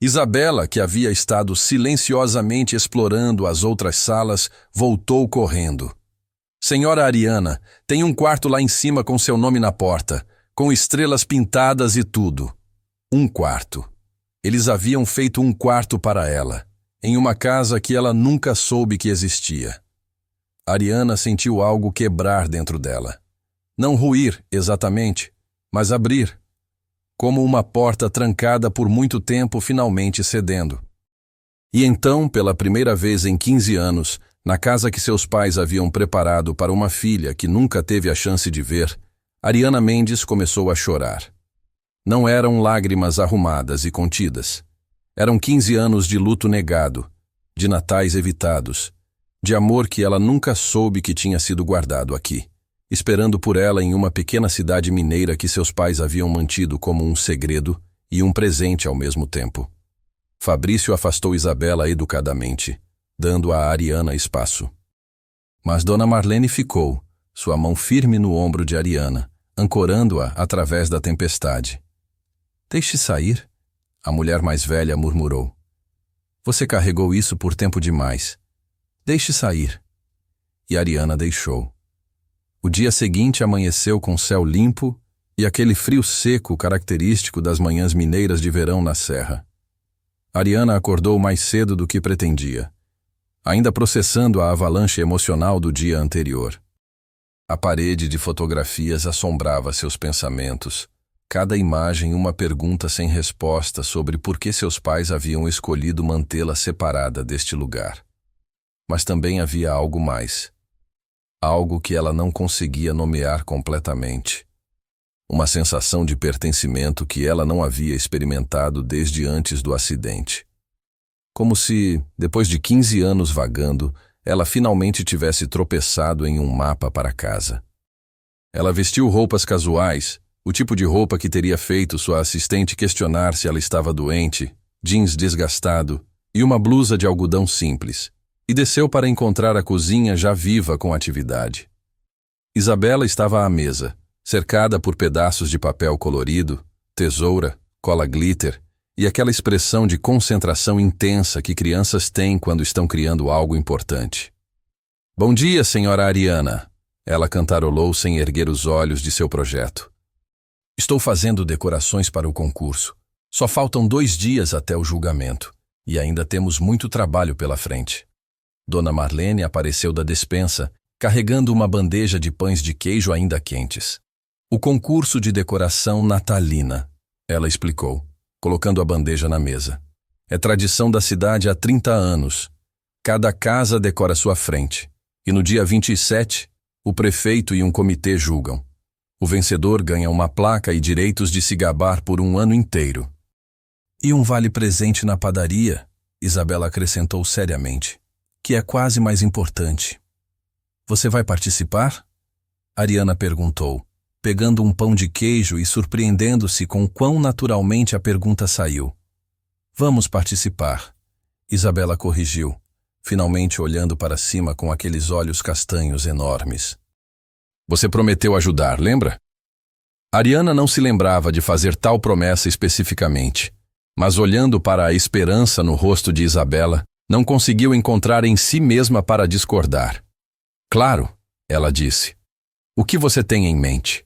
Isabela, que havia estado silenciosamente explorando as outras salas, voltou correndo. Senhora Ariana, tem um quarto lá em cima com seu nome na porta, com estrelas pintadas e tudo. Um quarto. Eles haviam feito um quarto para ela, em uma casa que ela nunca soube que existia. Ariana sentiu algo quebrar dentro dela. Não ruir, exatamente, mas abrir. Como uma porta trancada por muito tempo finalmente cedendo. E então, pela primeira vez em 15 anos, na casa que seus pais haviam preparado para uma filha que nunca teve a chance de ver, Ariana Mendes começou a chorar. Não eram lágrimas arrumadas e contidas. Eram 15 anos de luto negado, de natais evitados, de amor que ela nunca soube que tinha sido guardado aqui, esperando por ela em uma pequena cidade mineira que seus pais haviam mantido como um segredo e um presente ao mesmo tempo. Fabrício afastou Isabela educadamente, dando a Ariana espaço. Mas Dona Marlene ficou, sua mão firme no ombro de Ariana, ancorando-a através da tempestade. Deixe sair, a mulher mais velha murmurou. Você carregou isso por tempo demais. Deixe sair. E Ariana deixou. O dia seguinte amanheceu com céu limpo e aquele frio seco característico das manhãs mineiras de verão na serra. Ariana acordou mais cedo do que pretendia, ainda processando a avalanche emocional do dia anterior. A parede de fotografias assombrava seus pensamentos, cada imagem uma pergunta sem resposta sobre por que seus pais haviam escolhido mantê-la separada deste lugar. Mas também havia algo mais. Algo que ela não conseguia nomear completamente. Uma sensação de pertencimento que ela não havia experimentado desde antes do acidente. Como se, depois de 15 anos vagando, ela finalmente tivesse tropeçado em um mapa para casa. Ela vestiu roupas casuais, o tipo de roupa que teria feito sua assistente questionar se ela estava doente, jeans desgastado e uma blusa de algodão simples, e desceu para encontrar a cozinha já viva com atividade. Isabela estava à mesa, cercada por pedaços de papel colorido, tesoura, cola glitter e aquela expressão de concentração intensa que crianças têm quando estão criando algo importante. Bom dia, senhora Ariana, ela cantarolou sem erguer os olhos de seu projeto. Estou fazendo decorações para o concurso. Só faltam 2 dias até o julgamento, e ainda temos muito trabalho pela frente. Dona Marlene apareceu da despensa, carregando uma bandeja de pães de queijo ainda quentes. O concurso de decoração natalina, ela explicou, colocando a bandeja na mesa. É tradição da cidade há 30 anos. Cada casa decora sua frente, e no dia 27, o prefeito e um comitê julgam. O vencedor ganha uma placa e direitos de se gabar por um ano inteiro. E um vale-presente na padaria, Isabela acrescentou seriamente, que é quase mais importante. Você vai participar? Ariana perguntou, pegando um pão de queijo e surpreendendo-se com quão naturalmente a pergunta saiu. Vamos participar, Isabela corrigiu, finalmente olhando para cima com aqueles olhos castanhos enormes. Você prometeu ajudar, lembra? Ariana não se lembrava de fazer tal promessa especificamente, mas olhando para a esperança no rosto de Isabela, Não conseguiu encontrar em si mesma para discordar. Claro, ela disse. O que você tem em mente?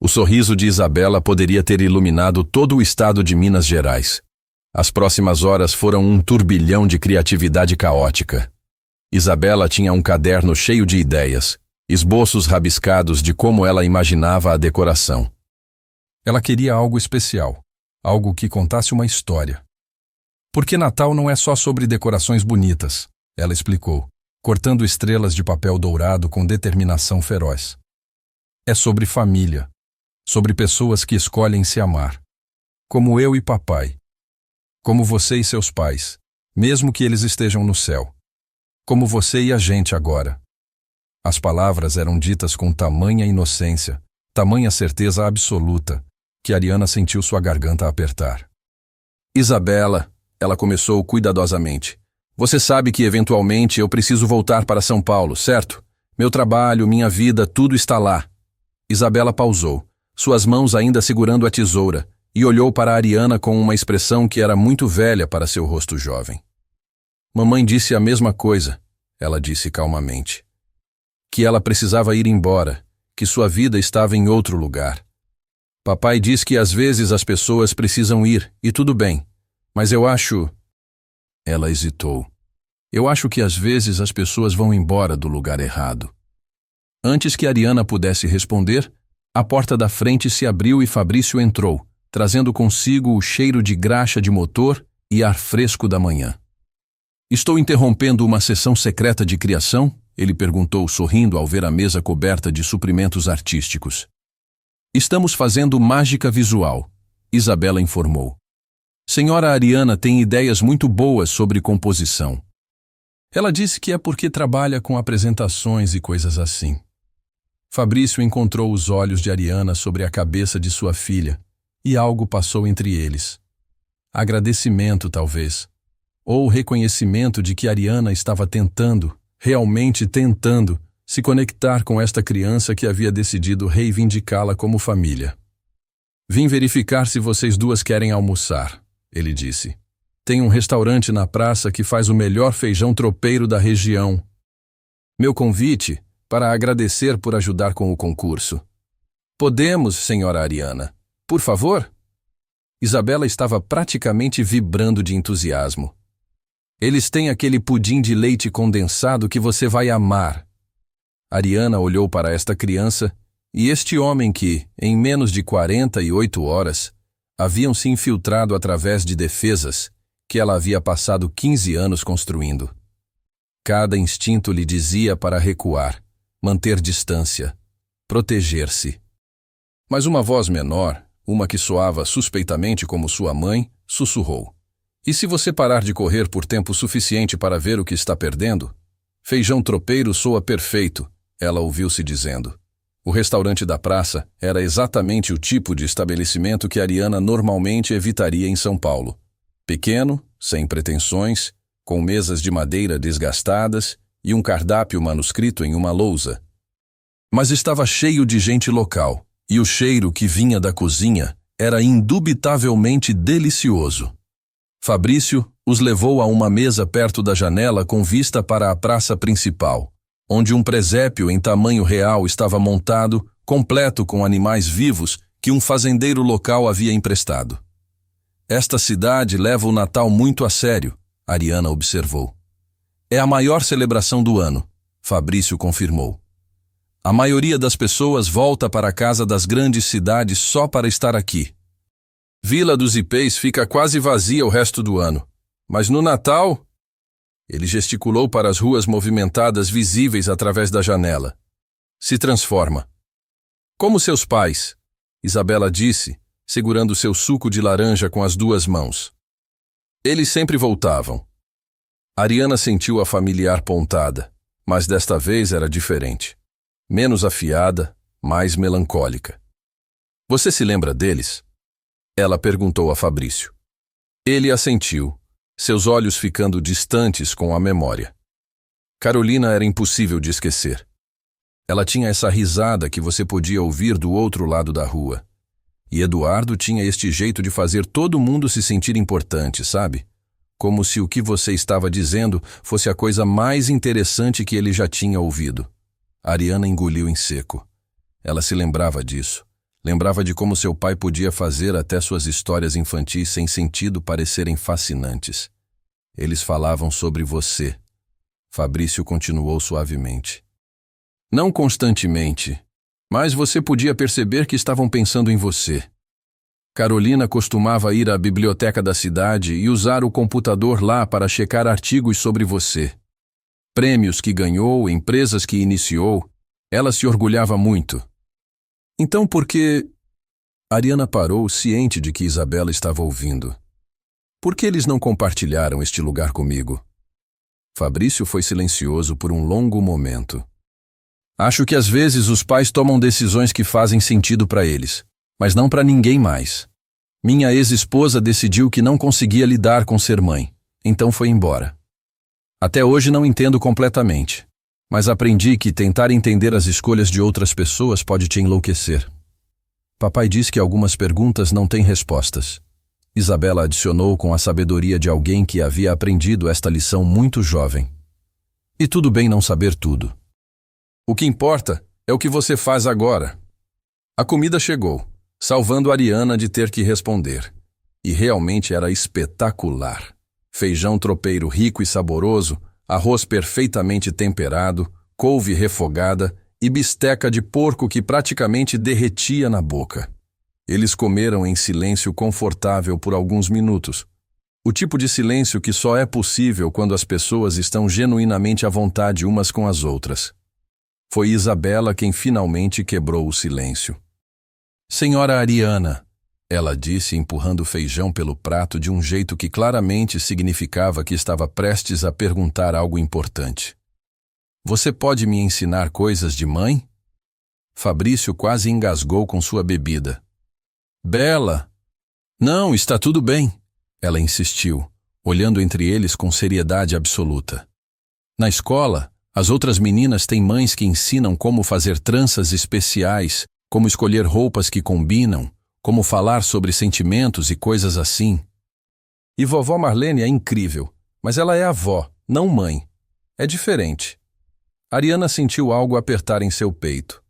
O sorriso de Isabela poderia ter iluminado todo o estado de Minas Gerais. As próximas horas foram um turbilhão de criatividade caótica. Isabela tinha um caderno cheio de ideias, esboços rabiscados de como ela imaginava a decoração. Ela queria algo especial, algo que contasse uma história. Porque Natal não é só sobre decorações bonitas, ela explicou, cortando estrelas de papel dourado com determinação feroz. É sobre família, sobre pessoas que escolhem se amar, como eu e papai, como você e seus pais, mesmo que eles estejam no céu, como você e a gente agora. As palavras eram ditas com tamanha inocência, tamanha certeza absoluta, que Ariana sentiu sua garganta apertar. Isabela, ela começou cuidadosamente. Você sabe que eventualmente eu preciso voltar para São Paulo, certo? Meu trabalho, minha vida, tudo está lá. Isabela pausou, suas mãos ainda segurando a tesoura, e olhou para Ariana com uma expressão que era muito velha para seu rosto jovem. Mamãe disse a mesma coisa, ela disse calmamente. Que ela precisava ir embora, que sua vida estava em outro lugar. Papai diz que às vezes as pessoas precisam ir, e tudo bem, mas eu acho... Ela hesitou. Eu acho que às vezes as pessoas vão embora do lugar errado. Antes que Ariana pudesse responder, a porta da frente se abriu e Fabrício entrou, trazendo consigo o cheiro de graxa de motor e ar fresco da manhã. Estou interrompendo uma sessão secreta de criação? Ele perguntou sorrindo ao ver a mesa coberta de suprimentos artísticos. Estamos fazendo mágica visual, Isabela informou. Senhora Ariana tem ideias muito boas sobre composição. Ela disse que é porque trabalha com apresentações e coisas assim. Fabrício encontrou os olhos de Ariana sobre a cabeça de sua filha, e algo passou entre eles. Agradecimento, talvez, ou reconhecimento de que Ariana estava tentando, realmente tentando, se conectar com esta criança que havia decidido reivindicá-la como família. Vim verificar se vocês duas querem almoçar, ele disse. Tem um restaurante na praça que faz o melhor feijão tropeiro da região. Meu convite para agradecer por ajudar com o concurso. Podemos, senhora Ariana. Por favor? Isabela estava praticamente vibrando de entusiasmo. Eles têm aquele pudim de leite condensado que você vai amar. Ariana olhou para esta criança e este homem que, em menos de 48 horas, haviam se infiltrado através de defesas que ela havia passado 15 anos construindo. Cada instinto lhe dizia para recuar, manter distância, proteger-se. Mas uma voz menor, uma que soava suspeitamente como sua mãe, sussurrou. E se você parar de correr por tempo suficiente para ver o que está perdendo? Feijão tropeiro soa perfeito, ela ouviu-se dizendo. O restaurante da praça era exatamente o tipo de estabelecimento que Ariana normalmente evitaria em São Paulo. Pequeno, sem pretensões, com mesas de madeira desgastadas e um cardápio manuscrito em uma lousa. Mas estava cheio de gente local, e o cheiro que vinha da cozinha era indubitavelmente delicioso. Fabrício os levou a uma mesa perto da janela com vista para a praça principal, onde um presépio em tamanho real estava montado, completo com animais vivos que um fazendeiro local havia emprestado. Esta cidade leva o Natal muito a sério, Ariana observou. É a maior celebração do ano, Fabrício confirmou. A maioria das pessoas volta para a casa das grandes cidades só para estar aqui. Vila dos Ipês fica quase vazia o resto do ano, mas no Natal... Ele gesticulou para as ruas movimentadas visíveis através da janela. Se transforma. Como seus pais, Isabela disse, segurando seu suco de laranja com as duas mãos. Eles sempre voltavam. Ariana sentiu a familiar pontada, mas desta vez era diferente. Menos afiada, mais melancólica. Você se lembra deles? Ela perguntou a Fabrício. Ele assentiu, seus olhos ficando distantes com a memória. Carolina era impossível de esquecer. Ela tinha essa risada que você podia ouvir do outro lado da rua. E Eduardo tinha este jeito de fazer todo mundo se sentir importante, sabe? como se o que você estava dizendo fosse a coisa mais interessante que ele já tinha ouvido. Ariana engoliu em seco. Ela se lembrava disso. Lembrava de como seu pai podia fazer até suas histórias infantis sem sentido parecerem fascinantes. Eles falavam sobre você. Fabrício continuou suavemente. Não constantemente, mas você podia perceber que estavam pensando em você. Carolina costumava ir à biblioteca da cidade e usar o computador lá para checar artigos sobre você. Prêmios que ganhou, empresas que iniciou, ela se orgulhava muito. Então por que... Ariana parou, ciente de que Isabela estava ouvindo. Por que eles não compartilharam este lugar comigo? Fabrício foi silencioso por um longo momento. Acho que às vezes os pais tomam decisões que fazem sentido para eles, mas não para ninguém mais. Minha ex-esposa decidiu que não conseguia lidar com ser mãe, então foi embora. Até hoje não entendo completamente, mas aprendi que tentar entender as escolhas de outras pessoas pode te enlouquecer. Papai diz que algumas perguntas não têm respostas. Isabela adicionou com a sabedoria de alguém que havia aprendido esta lição muito jovem. E tudo bem não saber tudo. O que importa é o que você faz agora. A comida chegou, salvando Ariana de ter que responder. E realmente era espetacular. Feijão tropeiro rico e saboroso, arroz perfeitamente temperado, couve refogada e bisteca de porco que praticamente derretia na boca. Eles comeram em silêncio confortável por alguns minutos. O tipo de silêncio que só é possível quando as pessoas estão genuinamente à vontade umas com as outras. Foi Isabela quem finalmente quebrou o silêncio. Senhora Ariana, ela disse empurrando o feijão pelo prato de um jeito que claramente significava que estava prestes a perguntar algo importante. Você pode me ensinar coisas de mãe? Fabrício quase engasgou com sua bebida. Bela! Não, está tudo bem, ela insistiu, olhando entre eles com seriedade absoluta. Na escola, as outras meninas têm mães que ensinam como fazer tranças especiais, como escolher roupas que combinam, como falar sobre sentimentos e coisas assim. E vovó Marlene é incrível, mas ela é avó, não mãe. É diferente. Ariana sentiu algo apertar em seu peito.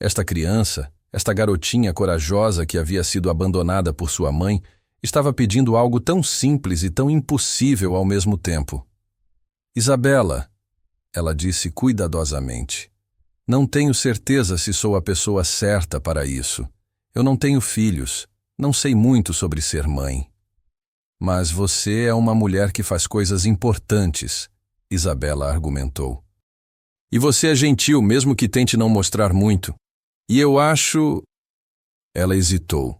Esta criança, esta garotinha corajosa que havia sido abandonada por sua mãe, estava pedindo algo tão simples e tão impossível ao mesmo tempo. Isabela, ela disse cuidadosamente, não tenho certeza se sou a pessoa certa para isso. Eu não tenho filhos, não sei muito sobre ser mãe. Mas você é uma mulher que faz coisas importantes, Isabela argumentou. E você é gentil, mesmo que tente não mostrar muito. E eu acho... Ela hesitou.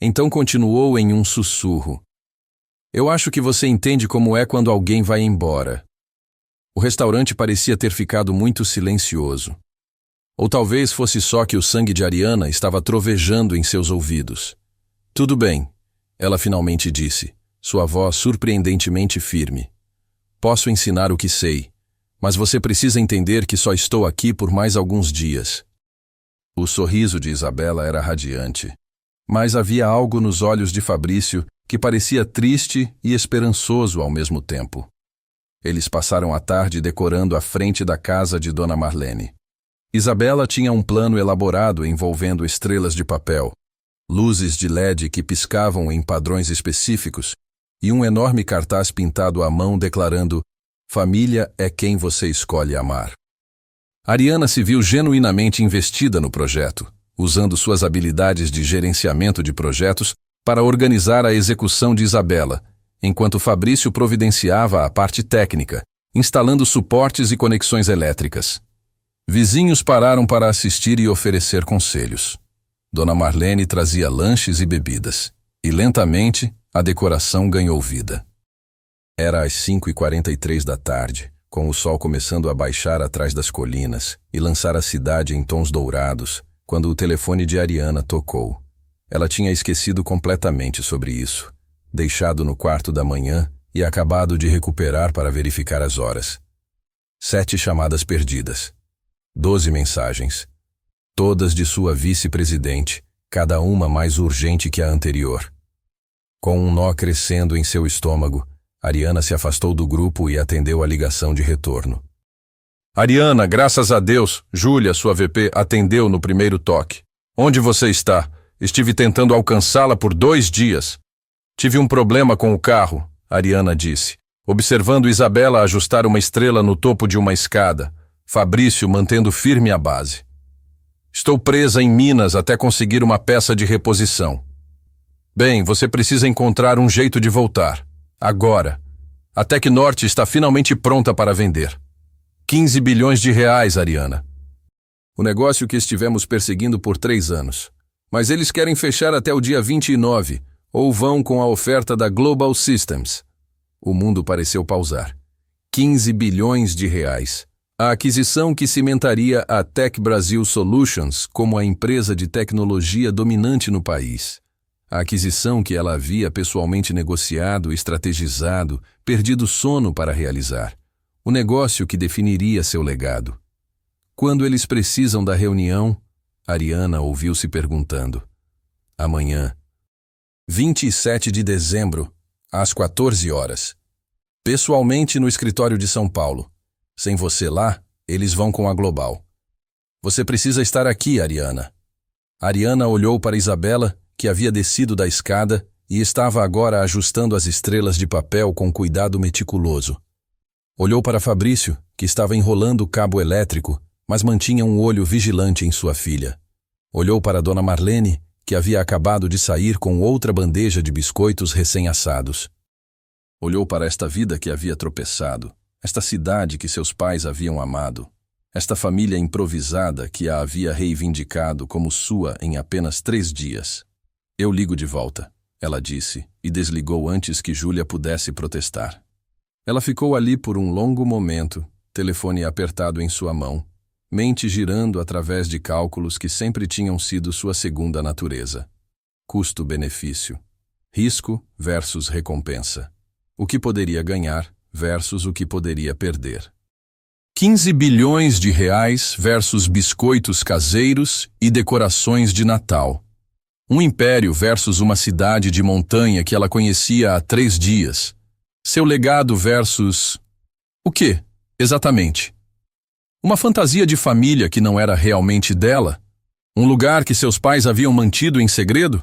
Então continuou em um sussurro. Eu acho que você entende como é quando alguém vai embora. O restaurante parecia ter ficado muito silencioso. Ou talvez fosse só que o sangue de Ariana estava trovejando em seus ouvidos. Tudo bem, ela finalmente disse, sua voz surpreendentemente firme. Posso ensinar o que sei, mas você precisa entender que só estou aqui por mais alguns dias. O sorriso de Isabela era radiante, mas havia algo nos olhos de Fabrício que parecia triste e esperançoso ao mesmo tempo. Eles passaram a tarde decorando a frente da casa de Dona Marlene. Isabela tinha um plano elaborado envolvendo estrelas de papel, luzes de LED que piscavam em padrões específicos e um enorme cartaz pintado à mão declarando "Família é quem você escolhe amar". Ariana se viu genuinamente investida no projeto, usando suas habilidades de gerenciamento de projetos para organizar a execução de Isabela, enquanto Fabrício providenciava a parte técnica, instalando suportes e conexões elétricas. Vizinhos pararam para assistir e oferecer conselhos. Dona Marlene trazia lanches e bebidas, e lentamente a decoração ganhou vida. Era às 5h43 da tarde, com o sol começando a baixar atrás das colinas e lançar a cidade em tons dourados, quando o telefone de Ariana tocou. Ela tinha esquecido completamente sobre isso, deixado no quarto da manhã e acabado de recuperar para verificar as horas. 7 chamadas perdidas. 12 mensagens. Todas de sua vice-presidente, cada uma mais urgente que a anterior. Com um nó crescendo em seu estômago, Ariana se afastou do grupo e atendeu a ligação de retorno. Ariana, graças a Deus, Júlia, sua VP, atendeu no primeiro toque. Onde você está? Estive tentando alcançá-la por 2 dias. Tive um problema com o carro, Ariana disse, observando Isabela ajustar uma estrela no topo de uma escada, Fabrício mantendo firme a base. Estou presa em Minas até conseguir uma peça de reposição. Bem, você precisa encontrar um jeito de voltar. Agora. A Tec Norte está finalmente pronta para vender. 15 bilhões de reais, Ariana. O negócio que estivemos perseguindo por 3 anos. Mas eles querem fechar até o dia 29, ou vão com a oferta da Global Systems. O mundo pareceu pausar. 15 bilhões de reais. A aquisição que cimentaria a Tech Brazil Solutions como a empresa de tecnologia dominante no país. A aquisição que ela havia pessoalmente negociado, estrategizado, perdido sono para realizar. O negócio que definiria seu legado. Quando eles precisam da reunião, Ariana ouviu-se perguntando. Amanhã, 27 de dezembro, às 14 horas. Pessoalmente no escritório de São Paulo. Sem você lá, eles vão com a Global. Você precisa estar aqui, Ariana. Ariana olhou para Isabela, que havia descido da escada e estava agora ajustando as estrelas de papel com cuidado meticuloso. Olhou para Fabrício, que estava enrolando o cabo elétrico, mas mantinha um olho vigilante em sua filha. Olhou para Dona Marlene, que havia acabado de sair com outra bandeja de biscoitos recém-assados. Olhou para esta vida que havia tropeçado. Esta cidade que seus pais haviam amado, esta família improvisada que a havia reivindicado como sua em apenas 3 dias. Eu ligo de volta, ela disse, e desligou antes que Júlia pudesse protestar. Ela ficou ali por um longo momento, telefone apertado em sua mão, mente girando através de cálculos que sempre tinham sido sua segunda natureza. Custo-benefício. Risco versus recompensa. O que poderia ganhar versus o que poderia perder. 15 bilhões de reais versus biscoitos caseiros e decorações de Natal. Um império versus uma cidade de montanha que ela conhecia há 3 dias. Seu legado versus... O quê, exatamente? Uma fantasia de família que não era realmente dela? Um lugar que seus pais haviam mantido em segredo?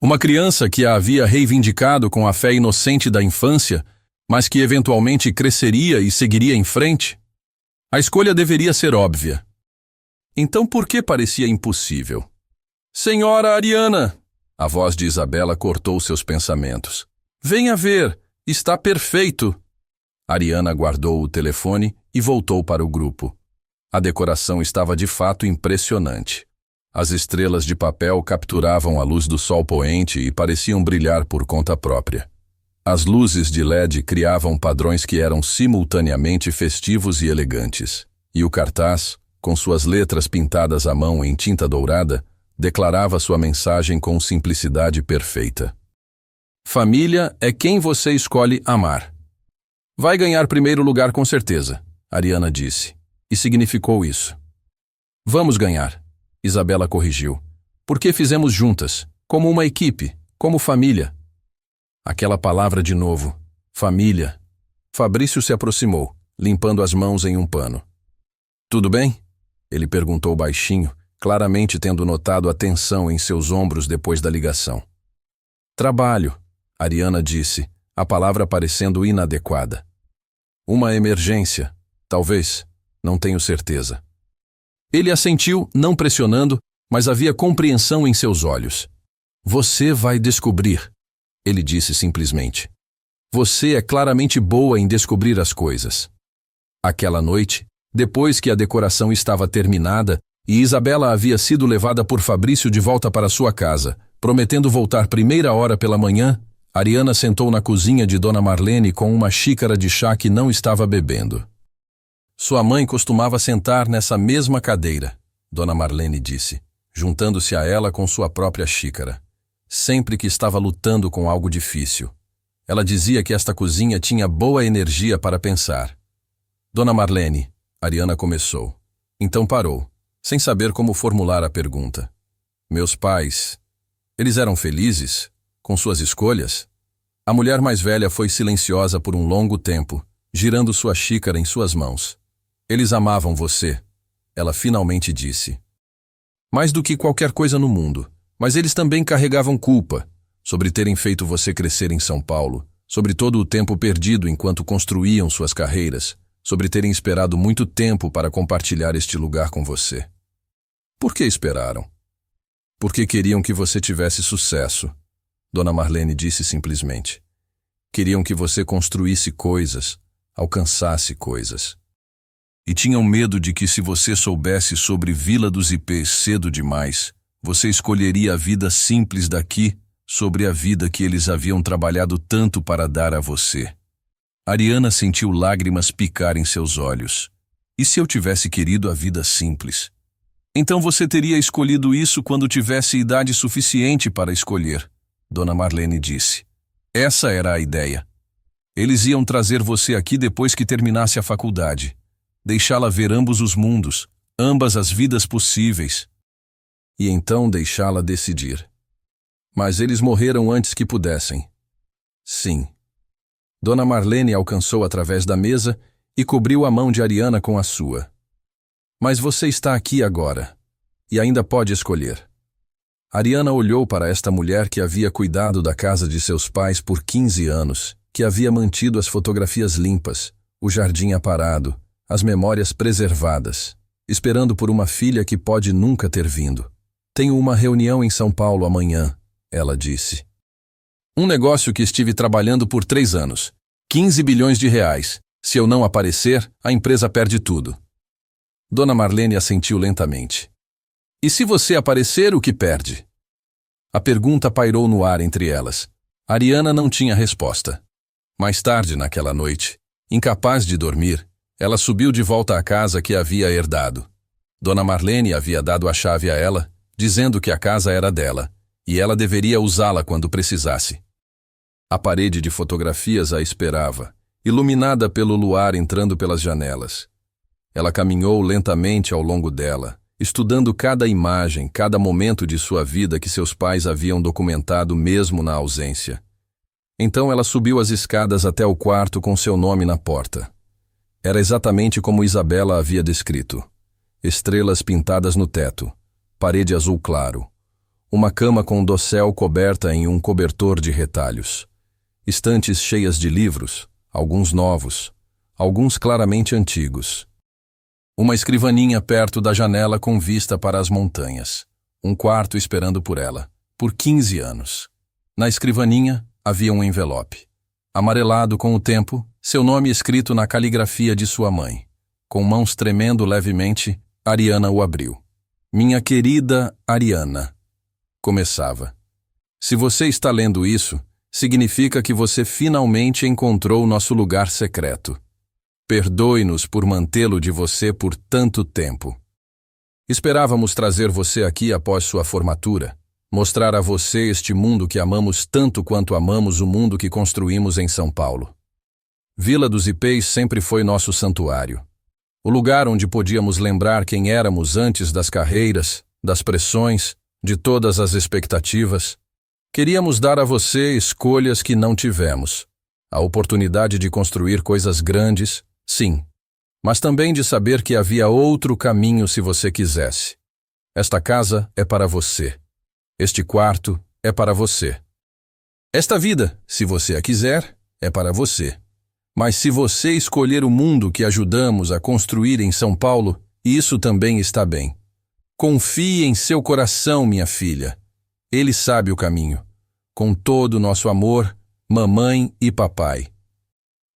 Uma criança que a havia reivindicado com a fé inocente da infância, mas que eventualmente cresceria e seguiria em frente? A escolha deveria ser óbvia. Então por que parecia impossível? Senhora Ariana! A voz de Isabela cortou seus pensamentos. Venha ver, está perfeito. Ariana guardou o telefone e voltou para o grupo. A decoração estava de fato impressionante. As estrelas de papel capturavam a luz do sol poente e pareciam brilhar por conta própria. As luzes de LED criavam padrões que eram simultaneamente festivos e elegantes. E o cartaz, com suas letras pintadas à mão em tinta dourada, declarava sua mensagem com simplicidade perfeita. Família é quem você escolhe amar. Vai ganhar primeiro lugar com certeza, Ariana disse, e significou isso. Vamos ganhar, Isabela corrigiu. Porque fizemos juntas, como uma equipe, como família. Aquela palavra de novo, família. Fabrício se aproximou, limpando as mãos em um pano. Tudo bem? Ele perguntou baixinho, claramente tendo notado a tensão em seus ombros depois da ligação. Trabalho, Ariana disse, a palavra parecendo inadequada. Uma emergência, talvez, não tenho certeza. Ele assentiu, não pressionando, mas havia compreensão em seus olhos. Você vai descobrir, ele disse simplesmente. Você é claramente boa em descobrir as coisas. Aquela noite, depois que a decoração estava terminada e Isabela havia sido levada por Fabrício de volta para sua casa, prometendo voltar primeira hora pela manhã, Ariana sentou na cozinha de Dona Marlene com uma xícara de chá que não estava bebendo. Sua mãe costumava sentar nessa mesma cadeira, Dona Marlene disse, juntando-se a ela com sua própria xícara. Sempre que estava lutando com algo difícil. Ela dizia que esta cozinha tinha boa energia para pensar. Dona Marlene, Ariana começou. Então parou, sem saber como formular a pergunta. Meus pais, eles eram felizes com suas escolhas? A mulher mais velha foi silenciosa por um longo tempo, girando sua xícara em suas mãos. Eles amavam você, ela finalmente disse. Mais do que qualquer coisa no mundo, mas eles também carregavam culpa sobre terem feito você crescer em São Paulo, sobre todo o tempo perdido enquanto construíam suas carreiras, sobre terem esperado muito tempo para compartilhar este lugar com você. Por que esperaram? Porque queriam que você tivesse sucesso, Dona Marlene disse simplesmente. Queriam que você construísse coisas, alcançasse coisas. E tinham medo de que se você soubesse sobre Vila dos Ipês cedo demais, você escolheria a vida simples daqui sobre a vida que eles haviam trabalhado tanto para dar a você. Ariana sentiu lágrimas picar em seus olhos. E se eu tivesse querido a vida simples? Então você teria escolhido isso quando tivesse idade suficiente para escolher, Dona Marlene disse. Essa era a ideia. Eles iam trazer você aqui depois que terminasse a faculdade. Deixá-la ver ambos os mundos, ambas as vidas possíveis. E então deixá-la decidir. Mas eles morreram antes que pudessem. Sim. Dona Marlene alcançou através da mesa e cobriu a mão de Ariana com a sua. Mas você está aqui agora, e ainda pode escolher. Ariana olhou para esta mulher que havia cuidado da casa de seus pais por 15 anos, que havia mantido as fotografias limpas, o jardim aparado, as memórias preservadas, esperando por uma filha que pode nunca ter vindo. Tenho uma reunião em São Paulo amanhã, ela disse. Um negócio que estive trabalhando por 3 anos. 15 bilhões de reais. Se eu não aparecer, a empresa perde tudo. Dona Marlene assentiu lentamente. E se você aparecer, o que perde? A pergunta pairou no ar entre elas. Ariana não tinha resposta. Mais tarde naquela noite, incapaz de dormir, ela subiu de volta à casa que havia herdado. Dona Marlene havia dado a chave a ela, dizendo que a casa era dela, e ela deveria usá-la quando precisasse. A parede de fotografias a esperava, iluminada pelo luar entrando pelas janelas. Ela caminhou lentamente ao longo dela, estudando cada imagem, cada momento de sua vida que seus pais haviam documentado mesmo na ausência. Então ela subiu as escadas até o quarto com seu nome na porta. Era exatamente como Isabela havia descrito. Estrelas pintadas no teto, parede azul claro, uma cama com dossel coberta em um cobertor de retalhos, estantes cheias de livros, alguns novos, alguns claramente antigos. Uma escrivaninha perto da janela com vista para as montanhas. Um quarto esperando por ela, por 15 anos. Na escrivaninha havia um envelope. Amarelado com o tempo, seu nome escrito na caligrafia de sua mãe. Com mãos tremendo levemente, Ariana o abriu. Minha querida Ariana, começava. Se você está lendo isso, significa que você finalmente encontrou nosso lugar secreto. Perdoe-nos por mantê-lo de você por tanto tempo. Esperávamos trazer você aqui após sua formatura, mostrar a você este mundo que amamos tanto quanto amamos o mundo que construímos em São Paulo. Vila dos Ipês sempre foi nosso santuário. O lugar onde podíamos lembrar quem éramos antes das carreiras, das pressões, de todas as expectativas. Queríamos dar a você escolhas que não tivemos. A oportunidade de construir coisas grandes, sim, mas também de saber que havia outro caminho se você quisesse. Esta casa é para você. Este quarto é para você. Esta vida, se você a quiser, é para você. Mas se você escolher o mundo que ajudamos a construir em São Paulo, isso também está bem. Confie em seu coração, minha filha. Ele sabe o caminho. Com todo o nosso amor, mamãe e papai.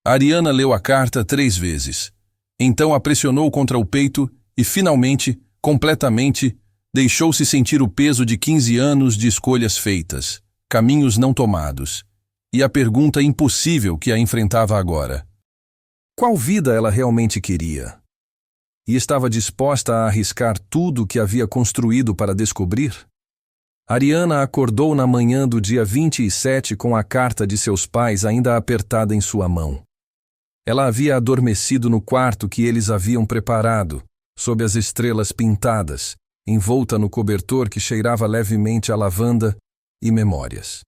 Ariana leu a carta 3 vezes. Então a pressionou contra o peito e, finalmente, completamente, deixou-se sentir o peso de 15 anos de escolhas feitas, caminhos não tomados, e a pergunta impossível que a enfrentava agora. Qual vida ela realmente queria? E estava disposta a arriscar tudo o que havia construído para descobrir? Ariana acordou na manhã do dia 27 com a carta de seus pais ainda apertada em sua mão. Ela havia adormecido no quarto que eles haviam preparado, sob as estrelas pintadas, envolta no cobertor que cheirava levemente a lavanda e memórias.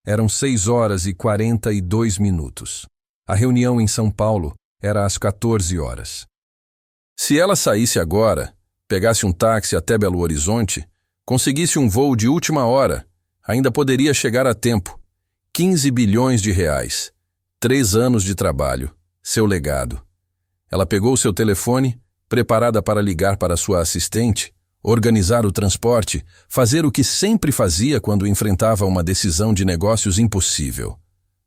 Eram 6h42. A reunião em São Paulo era às 14 horas. Se ela saísse agora, pegasse um táxi até Belo Horizonte, conseguisse um voo de última hora, ainda poderia chegar a tempo. 15 bilhões de reais. 3 anos de trabalho. Seu legado. Ela pegou seu telefone, preparada para ligar para sua assistente, organizar o transporte, fazer o que sempre fazia quando enfrentava uma decisão de negócios impossível.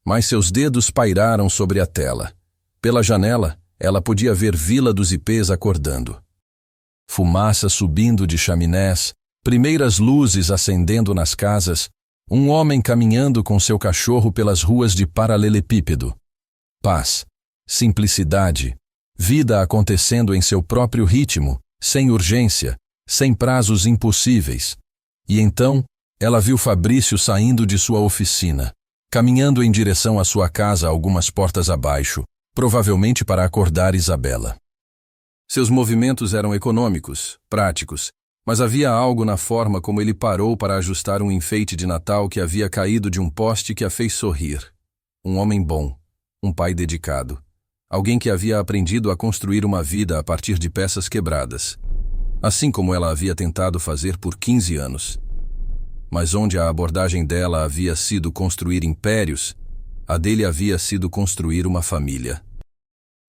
Mas seus dedos pairaram sobre a tela. Pela janela, ela podia ver Vila dos Ipês acordando. Fumaça subindo de chaminés, primeiras luzes acendendo nas casas, um homem caminhando com seu cachorro pelas ruas de paralelepípedo. Paz, simplicidade, vida acontecendo em seu próprio ritmo, sem urgência, sem prazos impossíveis. E então, ela viu Fabrício saindo de sua oficina, caminhando em direção à sua casa algumas portas abaixo, provavelmente para acordar Isabela. Seus movimentos eram econômicos, práticos, mas havia algo na forma como ele parou para ajustar um enfeite de Natal que havia caído de um poste que a fez sorrir. Um homem bom, um pai dedicado, alguém que havia aprendido a construir uma vida a partir de peças quebradas, assim como ela havia tentado fazer por 15 anos. Mas onde a abordagem dela havia sido construir impérios, a dele havia sido construir uma família.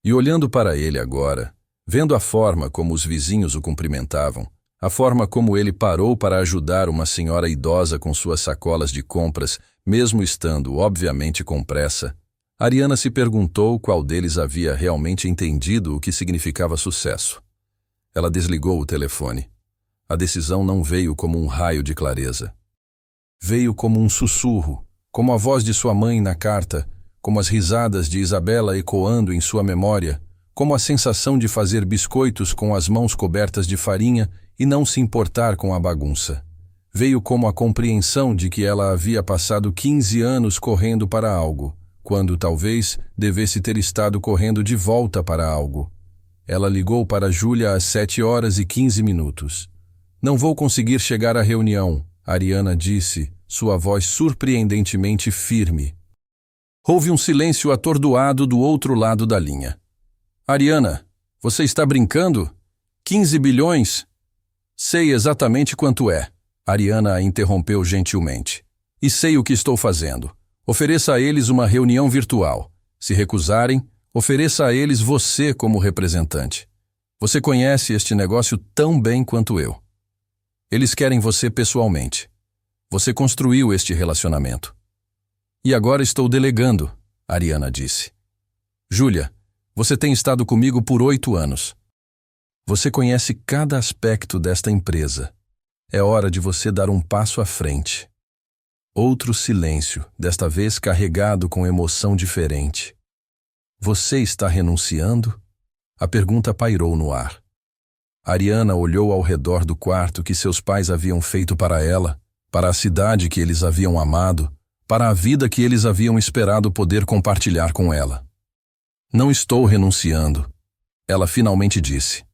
E olhando para ele agora, vendo a forma como os vizinhos o cumprimentavam, a forma como ele parou para ajudar uma senhora idosa com suas sacolas de compras, mesmo estando, obviamente, com pressa, Ariana se perguntou qual deles havia realmente entendido o que significava sucesso. Ela desligou o telefone. A decisão não veio como um raio de clareza. Veio como um sussurro, como a voz de sua mãe na carta, como as risadas de Isabela ecoando em sua memória, como a sensação de fazer biscoitos com as mãos cobertas de farinha e não se importar com a bagunça. Veio como a compreensão de que ela havia passado 15 anos correndo para algo, quando talvez devesse ter estado correndo de volta para algo. Ela ligou para Júlia às 7h15. Não vou conseguir chegar à reunião, Ariana disse, sua voz surpreendentemente firme. Houve um silêncio atordoado do outro lado da linha. Ariana, você está brincando? 15 bilhões? Sei exatamente quanto é, Ariana a interrompeu gentilmente. E sei o que estou fazendo. Ofereça a eles uma reunião virtual. Se recusarem, ofereça a eles você como representante. Você conhece este negócio tão bem quanto eu. Eles querem você pessoalmente. Você construiu este relacionamento. E agora estou delegando, Ariana disse. Júlia, você tem estado comigo por 8 anos. Você conhece cada aspecto desta empresa. É hora de você dar um passo à frente. Outro silêncio, desta vez carregado com emoção diferente. Você está renunciando? A pergunta pairou no ar. Ariana olhou ao redor do quarto que seus pais haviam feito para ela, para a cidade que eles haviam amado, para a vida que eles haviam esperado poder compartilhar com ela. Não estou renunciando, ela finalmente disse.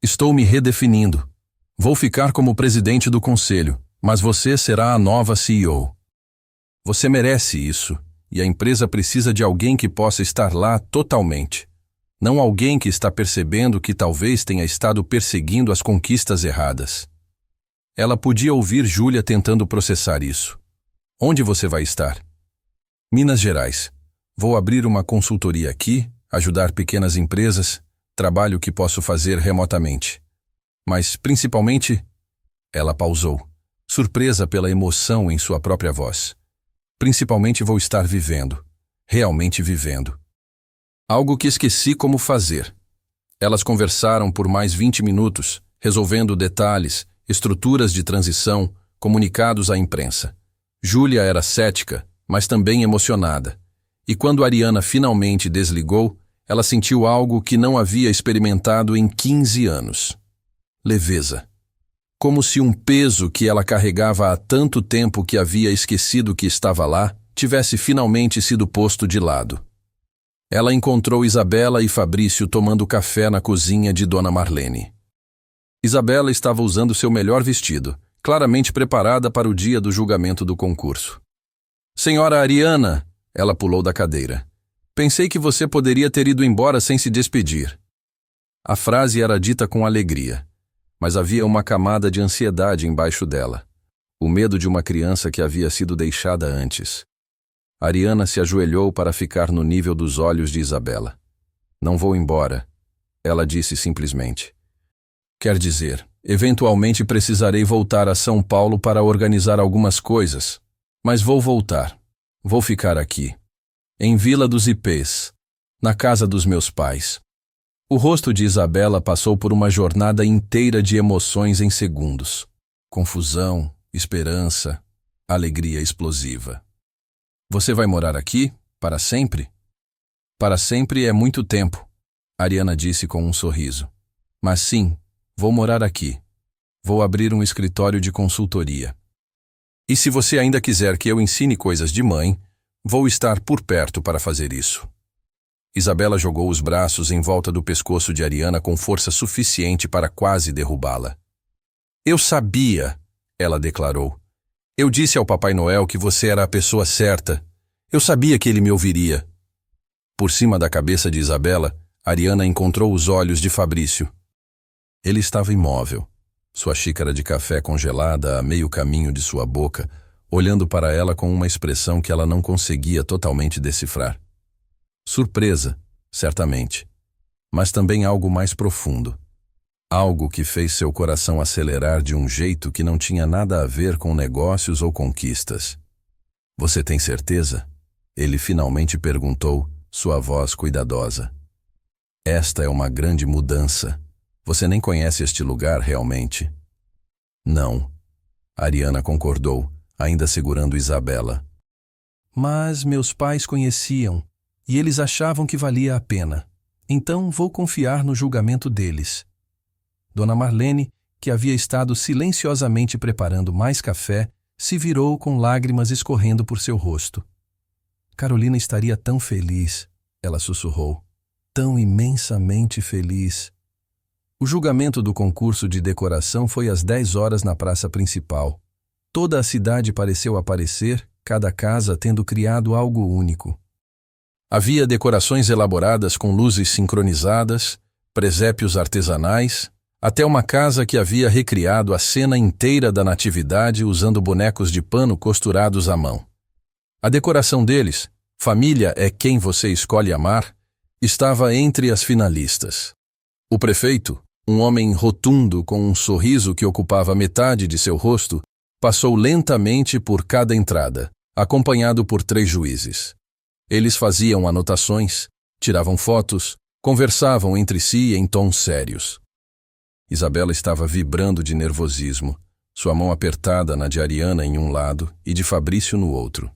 Estou me redefinindo. Vou ficar como presidente do conselho, mas você será a nova CEO. Você merece isso, e a empresa precisa de alguém que possa estar lá totalmente. Não alguém que está percebendo que talvez tenha estado perseguindo as conquistas erradas. Ela podia ouvir Júlia tentando processar isso. Onde você vai estar? Minas Gerais. Vou abrir uma consultoria aqui, ajudar pequenas empresas, trabalho que posso fazer remotamente. Mas, principalmente, ela pausou, surpresa pela emoção em sua própria voz. Principalmente vou estar vivendo, realmente vivendo. Algo que esqueci como fazer. Elas conversaram por mais 20 minutos, resolvendo detalhes, estruturas de transição, comunicados à imprensa. Júlia era cética, mas também emocionada. E quando Ariana finalmente desligou, ela sentiu algo que não havia experimentado em 15 anos. Leveza. Como se um peso que ela carregava há tanto tempo que havia esquecido que estava lá, tivesse finalmente sido posto de lado. Ela encontrou Isabela e Fabrício tomando café na cozinha de Dona Marlene. Isabela estava usando seu melhor vestido, claramente preparada para o dia do julgamento do concurso. Senhora Ariana, ela pulou da cadeira. Pensei que você poderia ter ido embora sem se despedir. A frase era dita com alegria, mas havia uma camada de ansiedade embaixo dela. O medo de uma criança que havia sido deixada antes. Ariana se ajoelhou para ficar no nível dos olhos de Isabela. Não vou embora, ela disse simplesmente. Quer dizer, eventualmente precisarei voltar a São Paulo para organizar algumas coisas, mas vou voltar. Vou ficar aqui, em Vila dos Ipês, na casa dos meus pais. O rosto de Isabela passou por uma jornada inteira de emoções em segundos. Confusão, esperança, alegria explosiva. Você vai morar aqui? Para sempre? Para sempre é muito tempo, Ariana disse com um sorriso. Mas sim, vou morar aqui. Vou abrir um escritório de consultoria. E se você ainda quiser que eu ensine coisas de mãe, vou estar por perto para fazer isso. Isabela jogou os braços em volta do pescoço de Ariana com força suficiente para quase derrubá-la. Eu sabia, ela declarou. Eu disse ao Papai Noel que você era a pessoa certa. Eu sabia que ele me ouviria. Por cima da cabeça de Isabela, Ariana encontrou os olhos de Fabrício. Ele estava imóvel, sua xícara de café congelada a meio caminho de sua boca, olhando para ela com uma expressão que ela não conseguia totalmente decifrar. Surpresa, certamente, mas também algo mais profundo. Algo que fez seu coração acelerar de um jeito que não tinha nada a ver com negócios ou conquistas. Você tem certeza? Ele finalmente perguntou, sua voz cuidadosa. Esta é uma grande mudança. Você nem conhece este lugar realmente? Não. Ariana concordou, ainda segurando Isabela. Mas meus pais conheciam, e eles achavam que valia a pena. Então vou confiar no julgamento deles. Dona Marlene, que havia estado silenciosamente preparando mais café, se virou com lágrimas escorrendo por seu rosto. Carolina estaria tão feliz, ela sussurrou. Tão imensamente feliz. O julgamento do concurso de decoração foi às 10 horas na praça principal. Toda a cidade pareceu aparecer, cada casa tendo criado algo único. Havia decorações elaboradas com luzes sincronizadas, presépios artesanais, até uma casa que havia recriado a cena inteira da natividade usando bonecos de pano costurados à mão. A decoração deles, Família é quem você escolhe amar, estava entre as finalistas. O prefeito, um homem rotundo com um sorriso que ocupava metade de seu rosto, passou lentamente por cada entrada, acompanhado por 3 juízes. Eles faziam anotações, tiravam fotos, conversavam entre si em tons sérios. Isabela estava vibrando de nervosismo, sua mão apertada na de Ariana em um lado e de Fabrício no outro.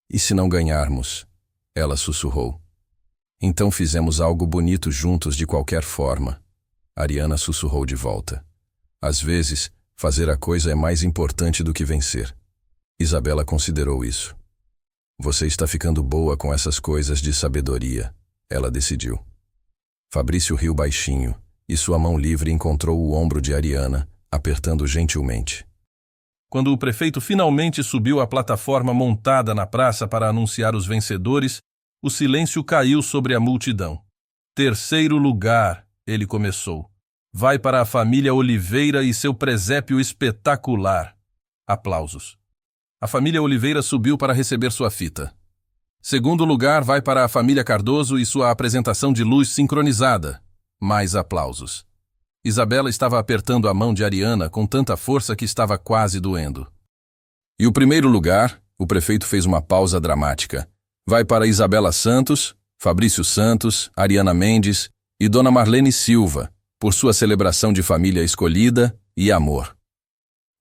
E se não ganharmos? Ela sussurrou. Então fizemos algo bonito juntos de qualquer forma. Ariana sussurrou de volta. Às vezes, fazer a coisa é mais importante do que vencer. Isabela considerou isso. Você está ficando boa com essas coisas de sabedoria, ela decidiu. Fabrício riu baixinho, e sua mão livre encontrou o ombro de Ariana, apertando gentilmente. Quando o prefeito finalmente subiu à plataforma montada na praça para anunciar os vencedores, o silêncio caiu sobre a multidão. 3º lugar, ele começou. Vai para a família Oliveira e seu presépio espetacular. Aplausos. A família Oliveira subiu para receber sua fita. 2º lugar vai para a família Cardoso e sua apresentação de luz sincronizada. Mais aplausos. Isabela estava apertando a mão de Ariana com tanta força que estava quase doendo. E o 1º lugar, o prefeito fez uma pausa dramática. Vai para Isabela Santos, Fabrício Santos, Ariana Mendes e Dona Marlene Silva, por sua celebração de família escolhida e amor.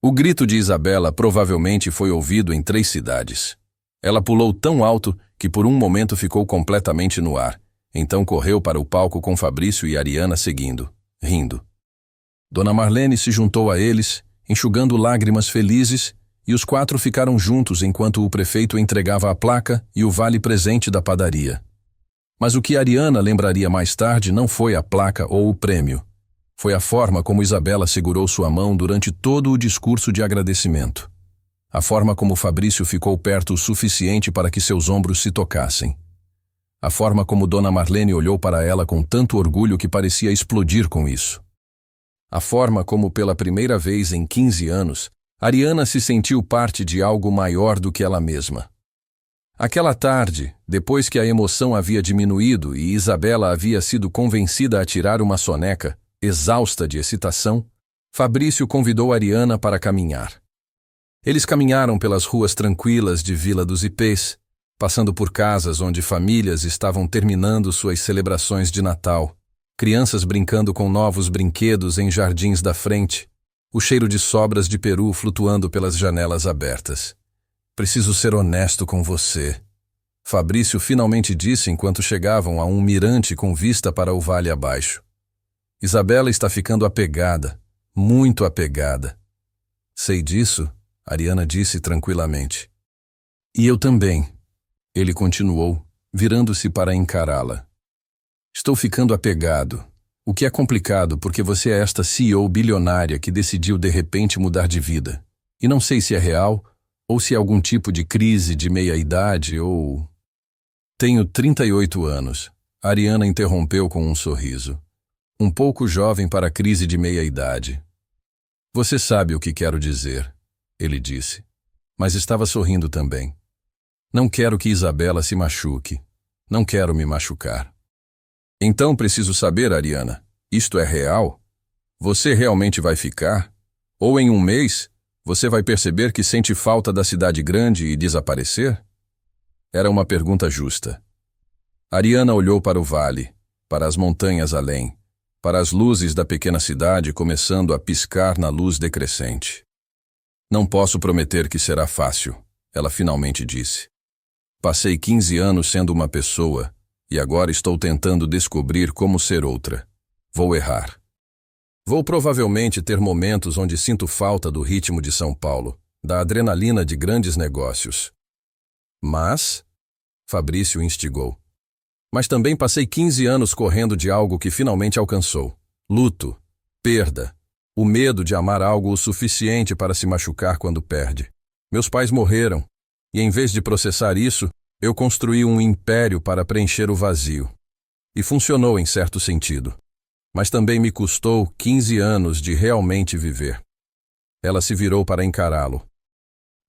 O grito de Isabela provavelmente foi ouvido em 3 cidades. Ela pulou tão alto que por um momento ficou completamente no ar. Então correu para o palco com Fabrício e Ariana seguindo, rindo. Dona Marlene se juntou a eles, enxugando lágrimas felizes, e os 4 ficaram juntos enquanto o prefeito entregava a placa e o vale-presente da padaria. Mas o que Ariana lembraria mais tarde não foi a placa ou o prêmio. Foi a forma como Isabela segurou sua mão durante todo o discurso de agradecimento. A forma como Fabrício ficou perto o suficiente para que seus ombros se tocassem. A forma como Dona Marlene olhou para ela com tanto orgulho que parecia explodir com isso. A forma como, pela primeira vez em 15 anos, Ariana se sentiu parte de algo maior do que ela mesma. Aquela tarde, depois que a emoção havia diminuído e Isabela havia sido convencida a tirar uma soneca, exausta de excitação, Fabrício convidou Ariana para caminhar. Eles caminharam pelas ruas tranquilas de Vila dos Ipês, passando por casas onde famílias estavam terminando suas celebrações de Natal, crianças brincando com novos brinquedos em jardins da frente, o cheiro de sobras de peru flutuando pelas janelas abertas. Preciso ser honesto com você, Fabrício finalmente disse enquanto chegavam a um mirante com vista para o vale abaixo. Isabela está ficando apegada, muito apegada. Sei disso, Ariana disse tranquilamente. E eu também, ele continuou, virando-se para encará-la. Estou ficando apegado, o que é complicado porque você é esta CEO bilionária que decidiu de repente mudar de vida. E não sei se é real, ou se é algum tipo de crise de meia-idade, ou... Tenho 38 anos, Ariana interrompeu com um sorriso. Um pouco jovem para a crise de meia-idade. Você sabe o que quero dizer, ele disse, mas estava sorrindo também. Não quero que Isabela se machuque. Não quero me machucar. Então preciso saber, Ariana, isto é real? Você realmente vai ficar? Ou em um mês, você vai perceber que sente falta da cidade grande e desaparecer? Era uma pergunta justa. Ariana olhou para o vale, para as montanhas além, para as luzes da pequena cidade começando a piscar na luz decrescente. Não posso prometer que será fácil, ela finalmente disse. Passei 15 anos sendo uma pessoa, e agora estou tentando descobrir como ser outra. Vou errar. Vou provavelmente ter momentos onde sinto falta do ritmo de São Paulo, da adrenalina de grandes negócios. Mas, Fabrício instigou. Mas também passei 15 anos correndo de algo que finalmente alcançou. Luto, perda, o medo de amar algo o suficiente para se machucar quando perde. Meus pais morreram, e em vez de processar isso, eu construí um império para preencher o vazio. E funcionou em certo sentido. Mas também me custou 15 anos de realmente viver. Ela se virou para encará-lo.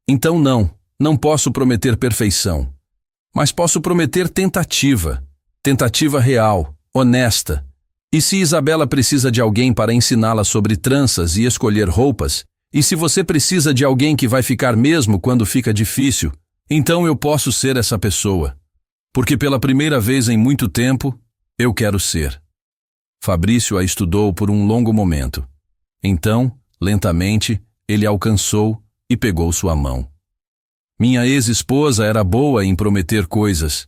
Então não posso prometer perfeição. Mas posso prometer tentativa. Tentativa real, honesta. E se Isabela precisa de alguém para ensiná-la sobre tranças e escolher roupas, e se você precisa de alguém que vai ficar mesmo quando fica difícil, então eu posso ser essa pessoa. Porque pela primeira vez em muito tempo, eu quero ser. Fabrício a estudou por um longo momento. Então, lentamente, ele alcançou e pegou sua mão. Minha ex-esposa era boa em prometer coisas,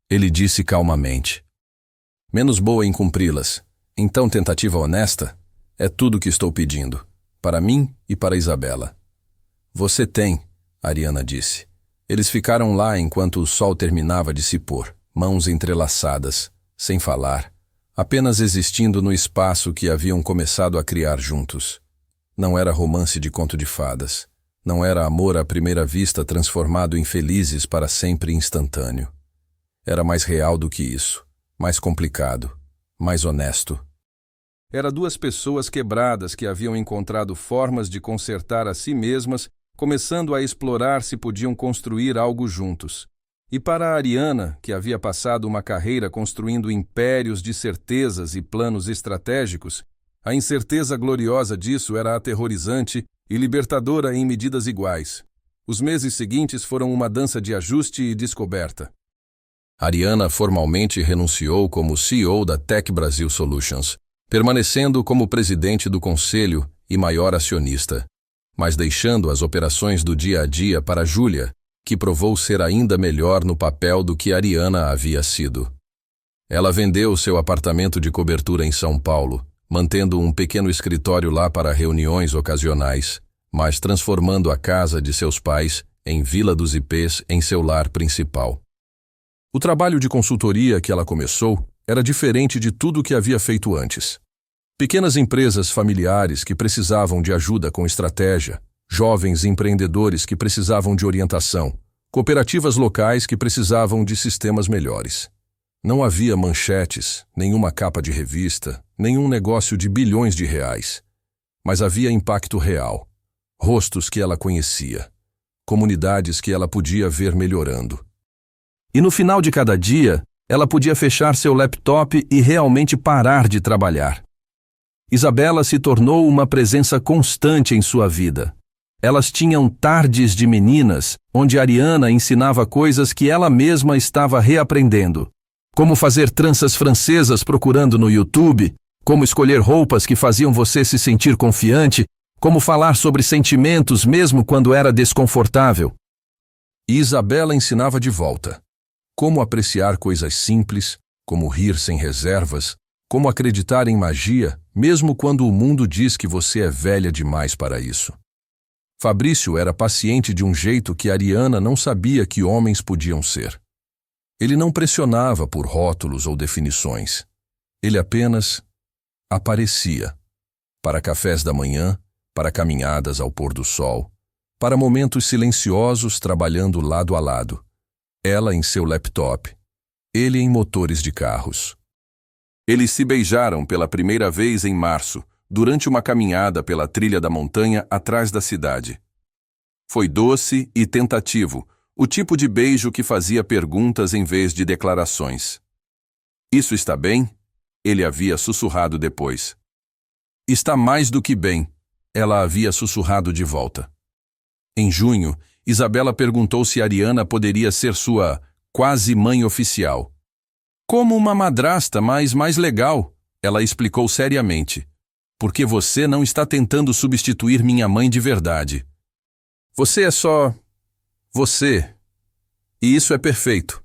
ele disse calmamente. Menos boa em cumpri-las. Então tentativa honesta é tudo o que estou pedindo, para mim e para Isabela. Você tem, Ariana disse. Eles ficaram lá enquanto o sol terminava de se pôr, mãos entrelaçadas, sem falar, apenas existindo no espaço que haviam começado a criar juntos. Não era romance de conto de fadas. Não era amor à primeira vista transformado em felizes para sempre instantâneo. Era mais real do que isso, mais complicado, mais honesto. Era duas pessoas quebradas que haviam encontrado formas de consertar a si mesmas, começando a explorar se podiam construir algo juntos. E para a Ariana, que havia passado uma carreira construindo impérios de certezas e planos estratégicos, a incerteza gloriosa disso era aterrorizante e libertadora em medidas iguais. Os meses seguintes foram uma dança de ajuste e descoberta. Ariana formalmente renunciou como CEO da Tech Brasil Solutions, permanecendo como presidente do conselho e maior acionista, mas deixando as operações do dia a dia para Júlia, que provou ser ainda melhor no papel do que Ariana havia sido. Ela vendeu seu apartamento de cobertura em São Paulo, mantendo um pequeno escritório lá para reuniões ocasionais, mas transformando a casa de seus pais em Vila dos Ipês em seu lar principal. O trabalho de consultoria que ela começou era diferente de tudo o que havia feito antes. Pequenas empresas familiares que precisavam de ajuda com estratégia, jovens empreendedores que precisavam de orientação, cooperativas locais que precisavam de sistemas melhores. Não havia manchetes, nenhuma capa de revista, nenhum negócio de bilhões de reais. Mas havia impacto real, rostos que ela conhecia, comunidades que ela podia ver melhorando. E no final de cada dia, ela podia fechar seu laptop e realmente parar de trabalhar. Isabela se tornou uma presença constante em sua vida. Elas tinham tardes de meninas, onde Ariana ensinava coisas que ela mesma estava reaprendendo. Como fazer tranças francesas procurando no YouTube, como escolher roupas que faziam você se sentir confiante, como falar sobre sentimentos mesmo quando era desconfortável. E Isabela ensinava de volta. Como apreciar coisas simples, como rir sem reservas, como acreditar em magia, mesmo quando o mundo diz que você é velha demais para isso. Fabrício era paciente de um jeito que Ariana não sabia que homens podiam ser. Ele não pressionava por rótulos ou definições. Ele apenas aparecia. Para cafés da manhã, para caminhadas ao pôr do sol, para momentos silenciosos trabalhando lado a lado. Ela em seu laptop, ele em motores de carros. Eles se beijaram pela primeira vez em março, durante uma caminhada pela trilha da montanha atrás da cidade. Foi doce e tentativo, o tipo de beijo que fazia perguntas em vez de declarações. Isso está bem? Ele havia sussurrado depois. Está mais do que bem, ela havia sussurrado de volta. Em junho, Isabela perguntou se Ariana poderia ser sua quase mãe oficial. Como uma madrasta, mas mais legal, ela explicou seriamente. Porque você não está tentando substituir minha mãe de verdade. Você é só você. E isso é perfeito.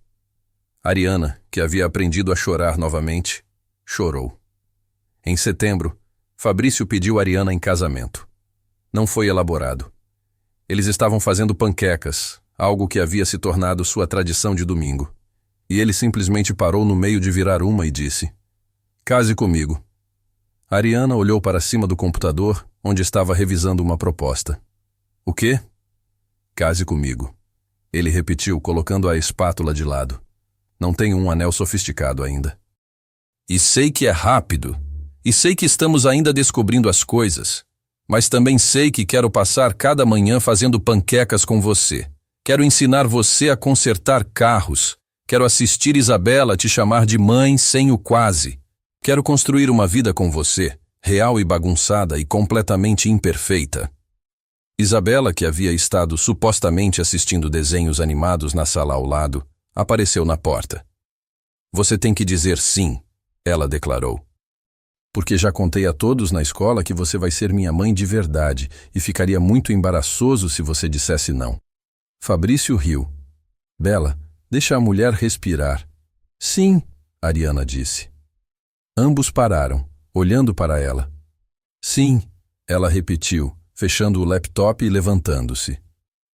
Ariana, que havia aprendido a chorar novamente, chorou. Em setembro, Fabrício pediu Ariana em casamento. Não foi elaborado. Eles estavam fazendo panquecas, algo que havia se tornado sua tradição de domingo. E ele simplesmente parou no meio de virar uma e disse: "Case comigo." Ariana olhou para cima do computador, onde estava revisando uma proposta. "O quê?" "Case comigo." Ele repetiu, colocando a espátula de lado. "Não tenho um anel sofisticado ainda. E sei que é rápido. E sei que estamos ainda descobrindo as coisas. Mas também sei que quero passar cada manhã fazendo panquecas com você. Quero ensinar você a consertar carros. Quero assistir Isabela te chamar de mãe sem o quase. Quero construir uma vida com você, real e bagunçada e completamente imperfeita." Isabela, que havia estado supostamente assistindo desenhos animados na sala ao lado, apareceu na porta. "Você tem que dizer sim," ela declarou. "Porque já contei a todos na escola que você vai ser minha mãe de verdade e ficaria muito embaraçoso se você dissesse não." Fabrício riu. "Bela, deixa a mulher respirar." "Sim," Ariana disse. Ambos pararam, olhando para ela. "Sim," ela repetiu, fechando o laptop e levantando-se.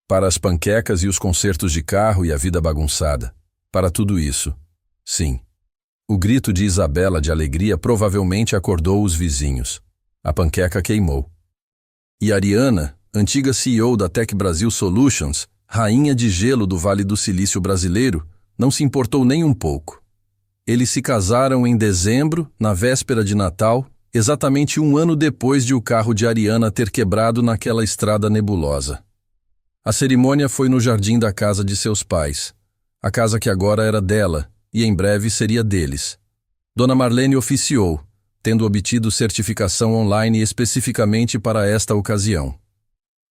"Para as panquecas e os concertos de carro e a vida bagunçada. Para tudo isso. Sim." O grito de Isabela de alegria provavelmente acordou os vizinhos. A panqueca queimou. E Ariana, antiga CEO da Tech Brasil Solutions, rainha de gelo do Vale do Silício brasileiro, não se importou nem um pouco. Eles se casaram em dezembro, na véspera de Natal, exatamente um ano depois de o carro de Ariana ter quebrado naquela estrada nebulosa. A cerimônia foi no jardim da casa de seus pais, a casa que agora era dela e em breve seria deles. Dona Marlene oficiou, tendo obtido certificação online especificamente para esta ocasião.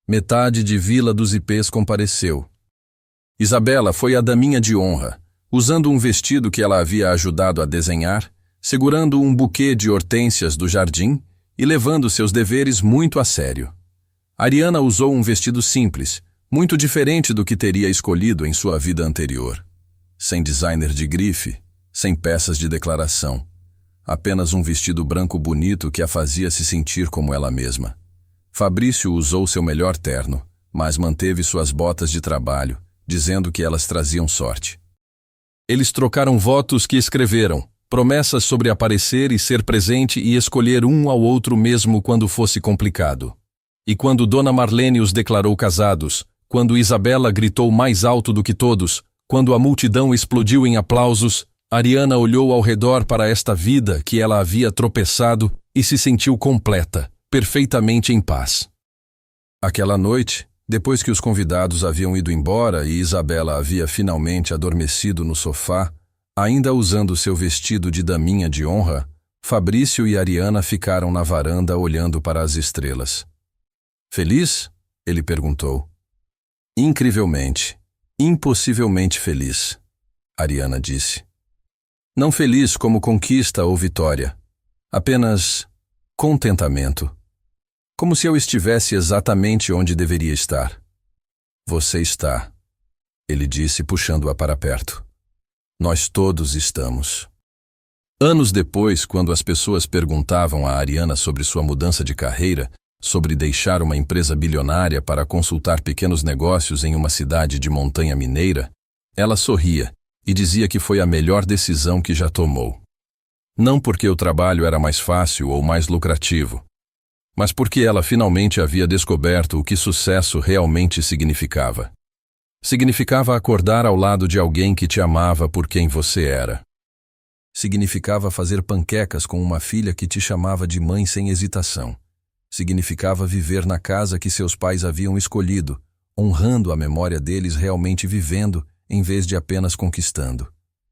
Metade de Vila dos Ipês compareceu. Isabela foi a daminha de honra, usando um vestido que ela havia ajudado a desenhar, segurando um buquê de hortênsias do jardim e levando seus deveres muito a sério. Ariana usou um vestido simples, muito diferente do que teria escolhido em sua vida anterior. Sem designer de grife, sem peças de declaração. Apenas um vestido branco bonito que a fazia se sentir como ela mesma. Fabrício usou seu melhor terno, mas manteve suas botas de trabalho, dizendo que elas traziam sorte. Eles trocaram votos que escreveram, promessas sobre aparecer e ser presente e escolher um ao outro mesmo quando fosse complicado. E quando Dona Marlene os declarou casados, quando Isabela gritou mais alto do que todos, quando a multidão explodiu em aplausos, Ariana olhou ao redor para esta vida que ela havia tropeçado e se sentiu completa, perfeitamente em paz. Aquela noite, depois que os convidados haviam ido embora e Isabela havia finalmente adormecido no sofá, ainda usando seu vestido de daminha de honra, Fabrício e Ariana ficaram na varanda olhando para as estrelas. Feliz? Ele perguntou. Incrivelmente, impossivelmente feliz, Ariana disse. Não feliz como conquista ou vitória, apenas contentamento. Como se eu estivesse exatamente onde deveria estar. Você está, ele disse puxando-a para perto. Nós todos estamos. Anos depois, quando as pessoas perguntavam a Ariana sobre sua mudança de carreira, sobre deixar uma empresa bilionária para consultar pequenos negócios em uma cidade de montanha mineira, ela sorria e dizia que foi a melhor decisão que já tomou. Não porque o trabalho era mais fácil ou mais lucrativo, mas porque ela finalmente havia descoberto o que sucesso realmente significava. Significava acordar ao lado de alguém que te amava por quem você era. Significava fazer panquecas com uma filha que te chamava de mãe sem hesitação. Significava viver na casa que seus pais haviam escolhido, honrando a memória deles realmente vivendo, em vez de apenas conquistando.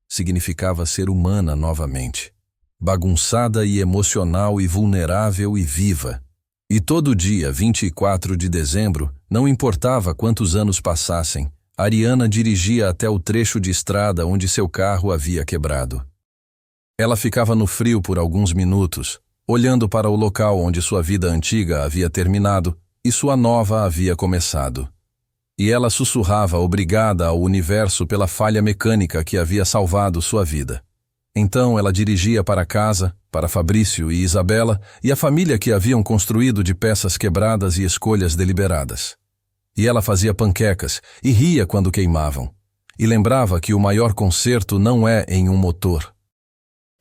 Significava ser humana novamente, bagunçada e emocional e vulnerável e viva. E todo dia, 24 de dezembro, não importava quantos anos passassem, Ariana dirigia até o trecho de estrada onde seu carro havia quebrado. Ela ficava no frio por alguns minutos, olhando para o local onde sua vida antiga havia terminado e sua nova havia começado. E ela sussurrava obrigada ao universo pela falha mecânica que havia salvado sua vida. Então ela dirigia para casa, para Fabrício e Isabela e a família que haviam construído de peças quebradas e escolhas deliberadas. E ela fazia panquecas e ria quando queimavam. E lembrava que o maior conserto não é em um motor.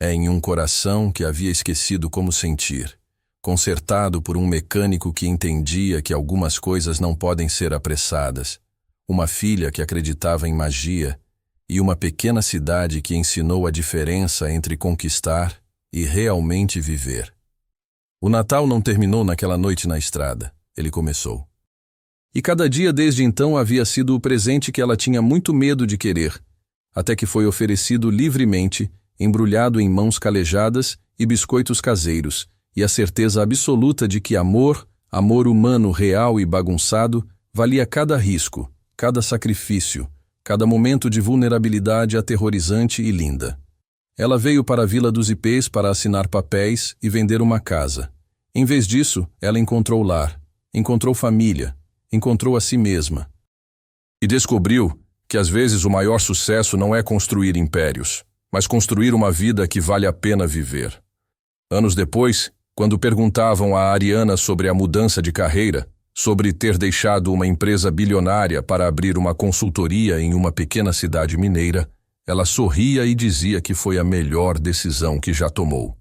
É em um coração que havia esquecido como sentir, consertado por um mecânico que entendia que algumas coisas não podem ser apressadas, uma filha que acreditava em magia e uma pequena cidade que ensinou a diferença entre conquistar e realmente viver. O Natal não terminou naquela noite na estrada, ele começou. E cada dia desde então havia sido o presente que ela tinha muito medo de querer, até que foi oferecido livremente, embrulhado em mãos calejadas e biscoitos caseiros, e a certeza absoluta de que amor humano real e bagunçado, valia cada risco, cada sacrifício, cada momento de vulnerabilidade aterrorizante e linda. Ela veio para a Vila dos Ipês para assinar papéis e vender uma casa. Em vez disso, ela encontrou lar, encontrou família, encontrou a si mesma. E descobriu que às vezes o maior sucesso não é construir impérios, mas construir uma vida que vale a pena viver. Anos depois, quando perguntavam a Ariana sobre a mudança de carreira, sobre ter deixado uma empresa bilionária para abrir uma consultoria em uma pequena cidade mineira, ela sorria e dizia que foi a melhor decisão que já tomou.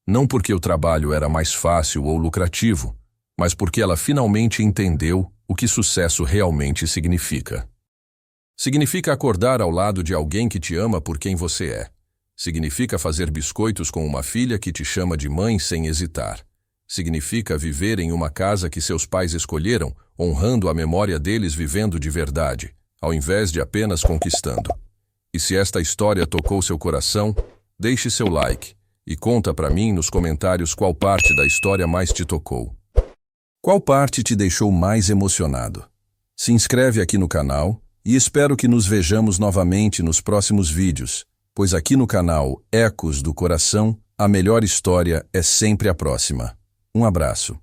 Não porque o trabalho era mais fácil ou lucrativo, mas porque ela finalmente entendeu o que sucesso realmente significa. Significa acordar ao lado de alguém que te ama por quem você é. Significa fazer biscoitos com uma filha que te chama de mãe sem hesitar. Significa viver em uma casa que seus pais escolheram, honrando a memória deles vivendo de verdade, ao invés de apenas conquistando. E se esta história tocou seu coração, deixe seu like e conta para mim nos comentários qual parte da história mais te tocou. Qual parte te deixou mais emocionado? Se inscreve aqui no canal e espero que nos vejamos novamente nos próximos vídeos, pois aqui no canal Ecos do Coração, a melhor história é sempre a próxima. Um abraço.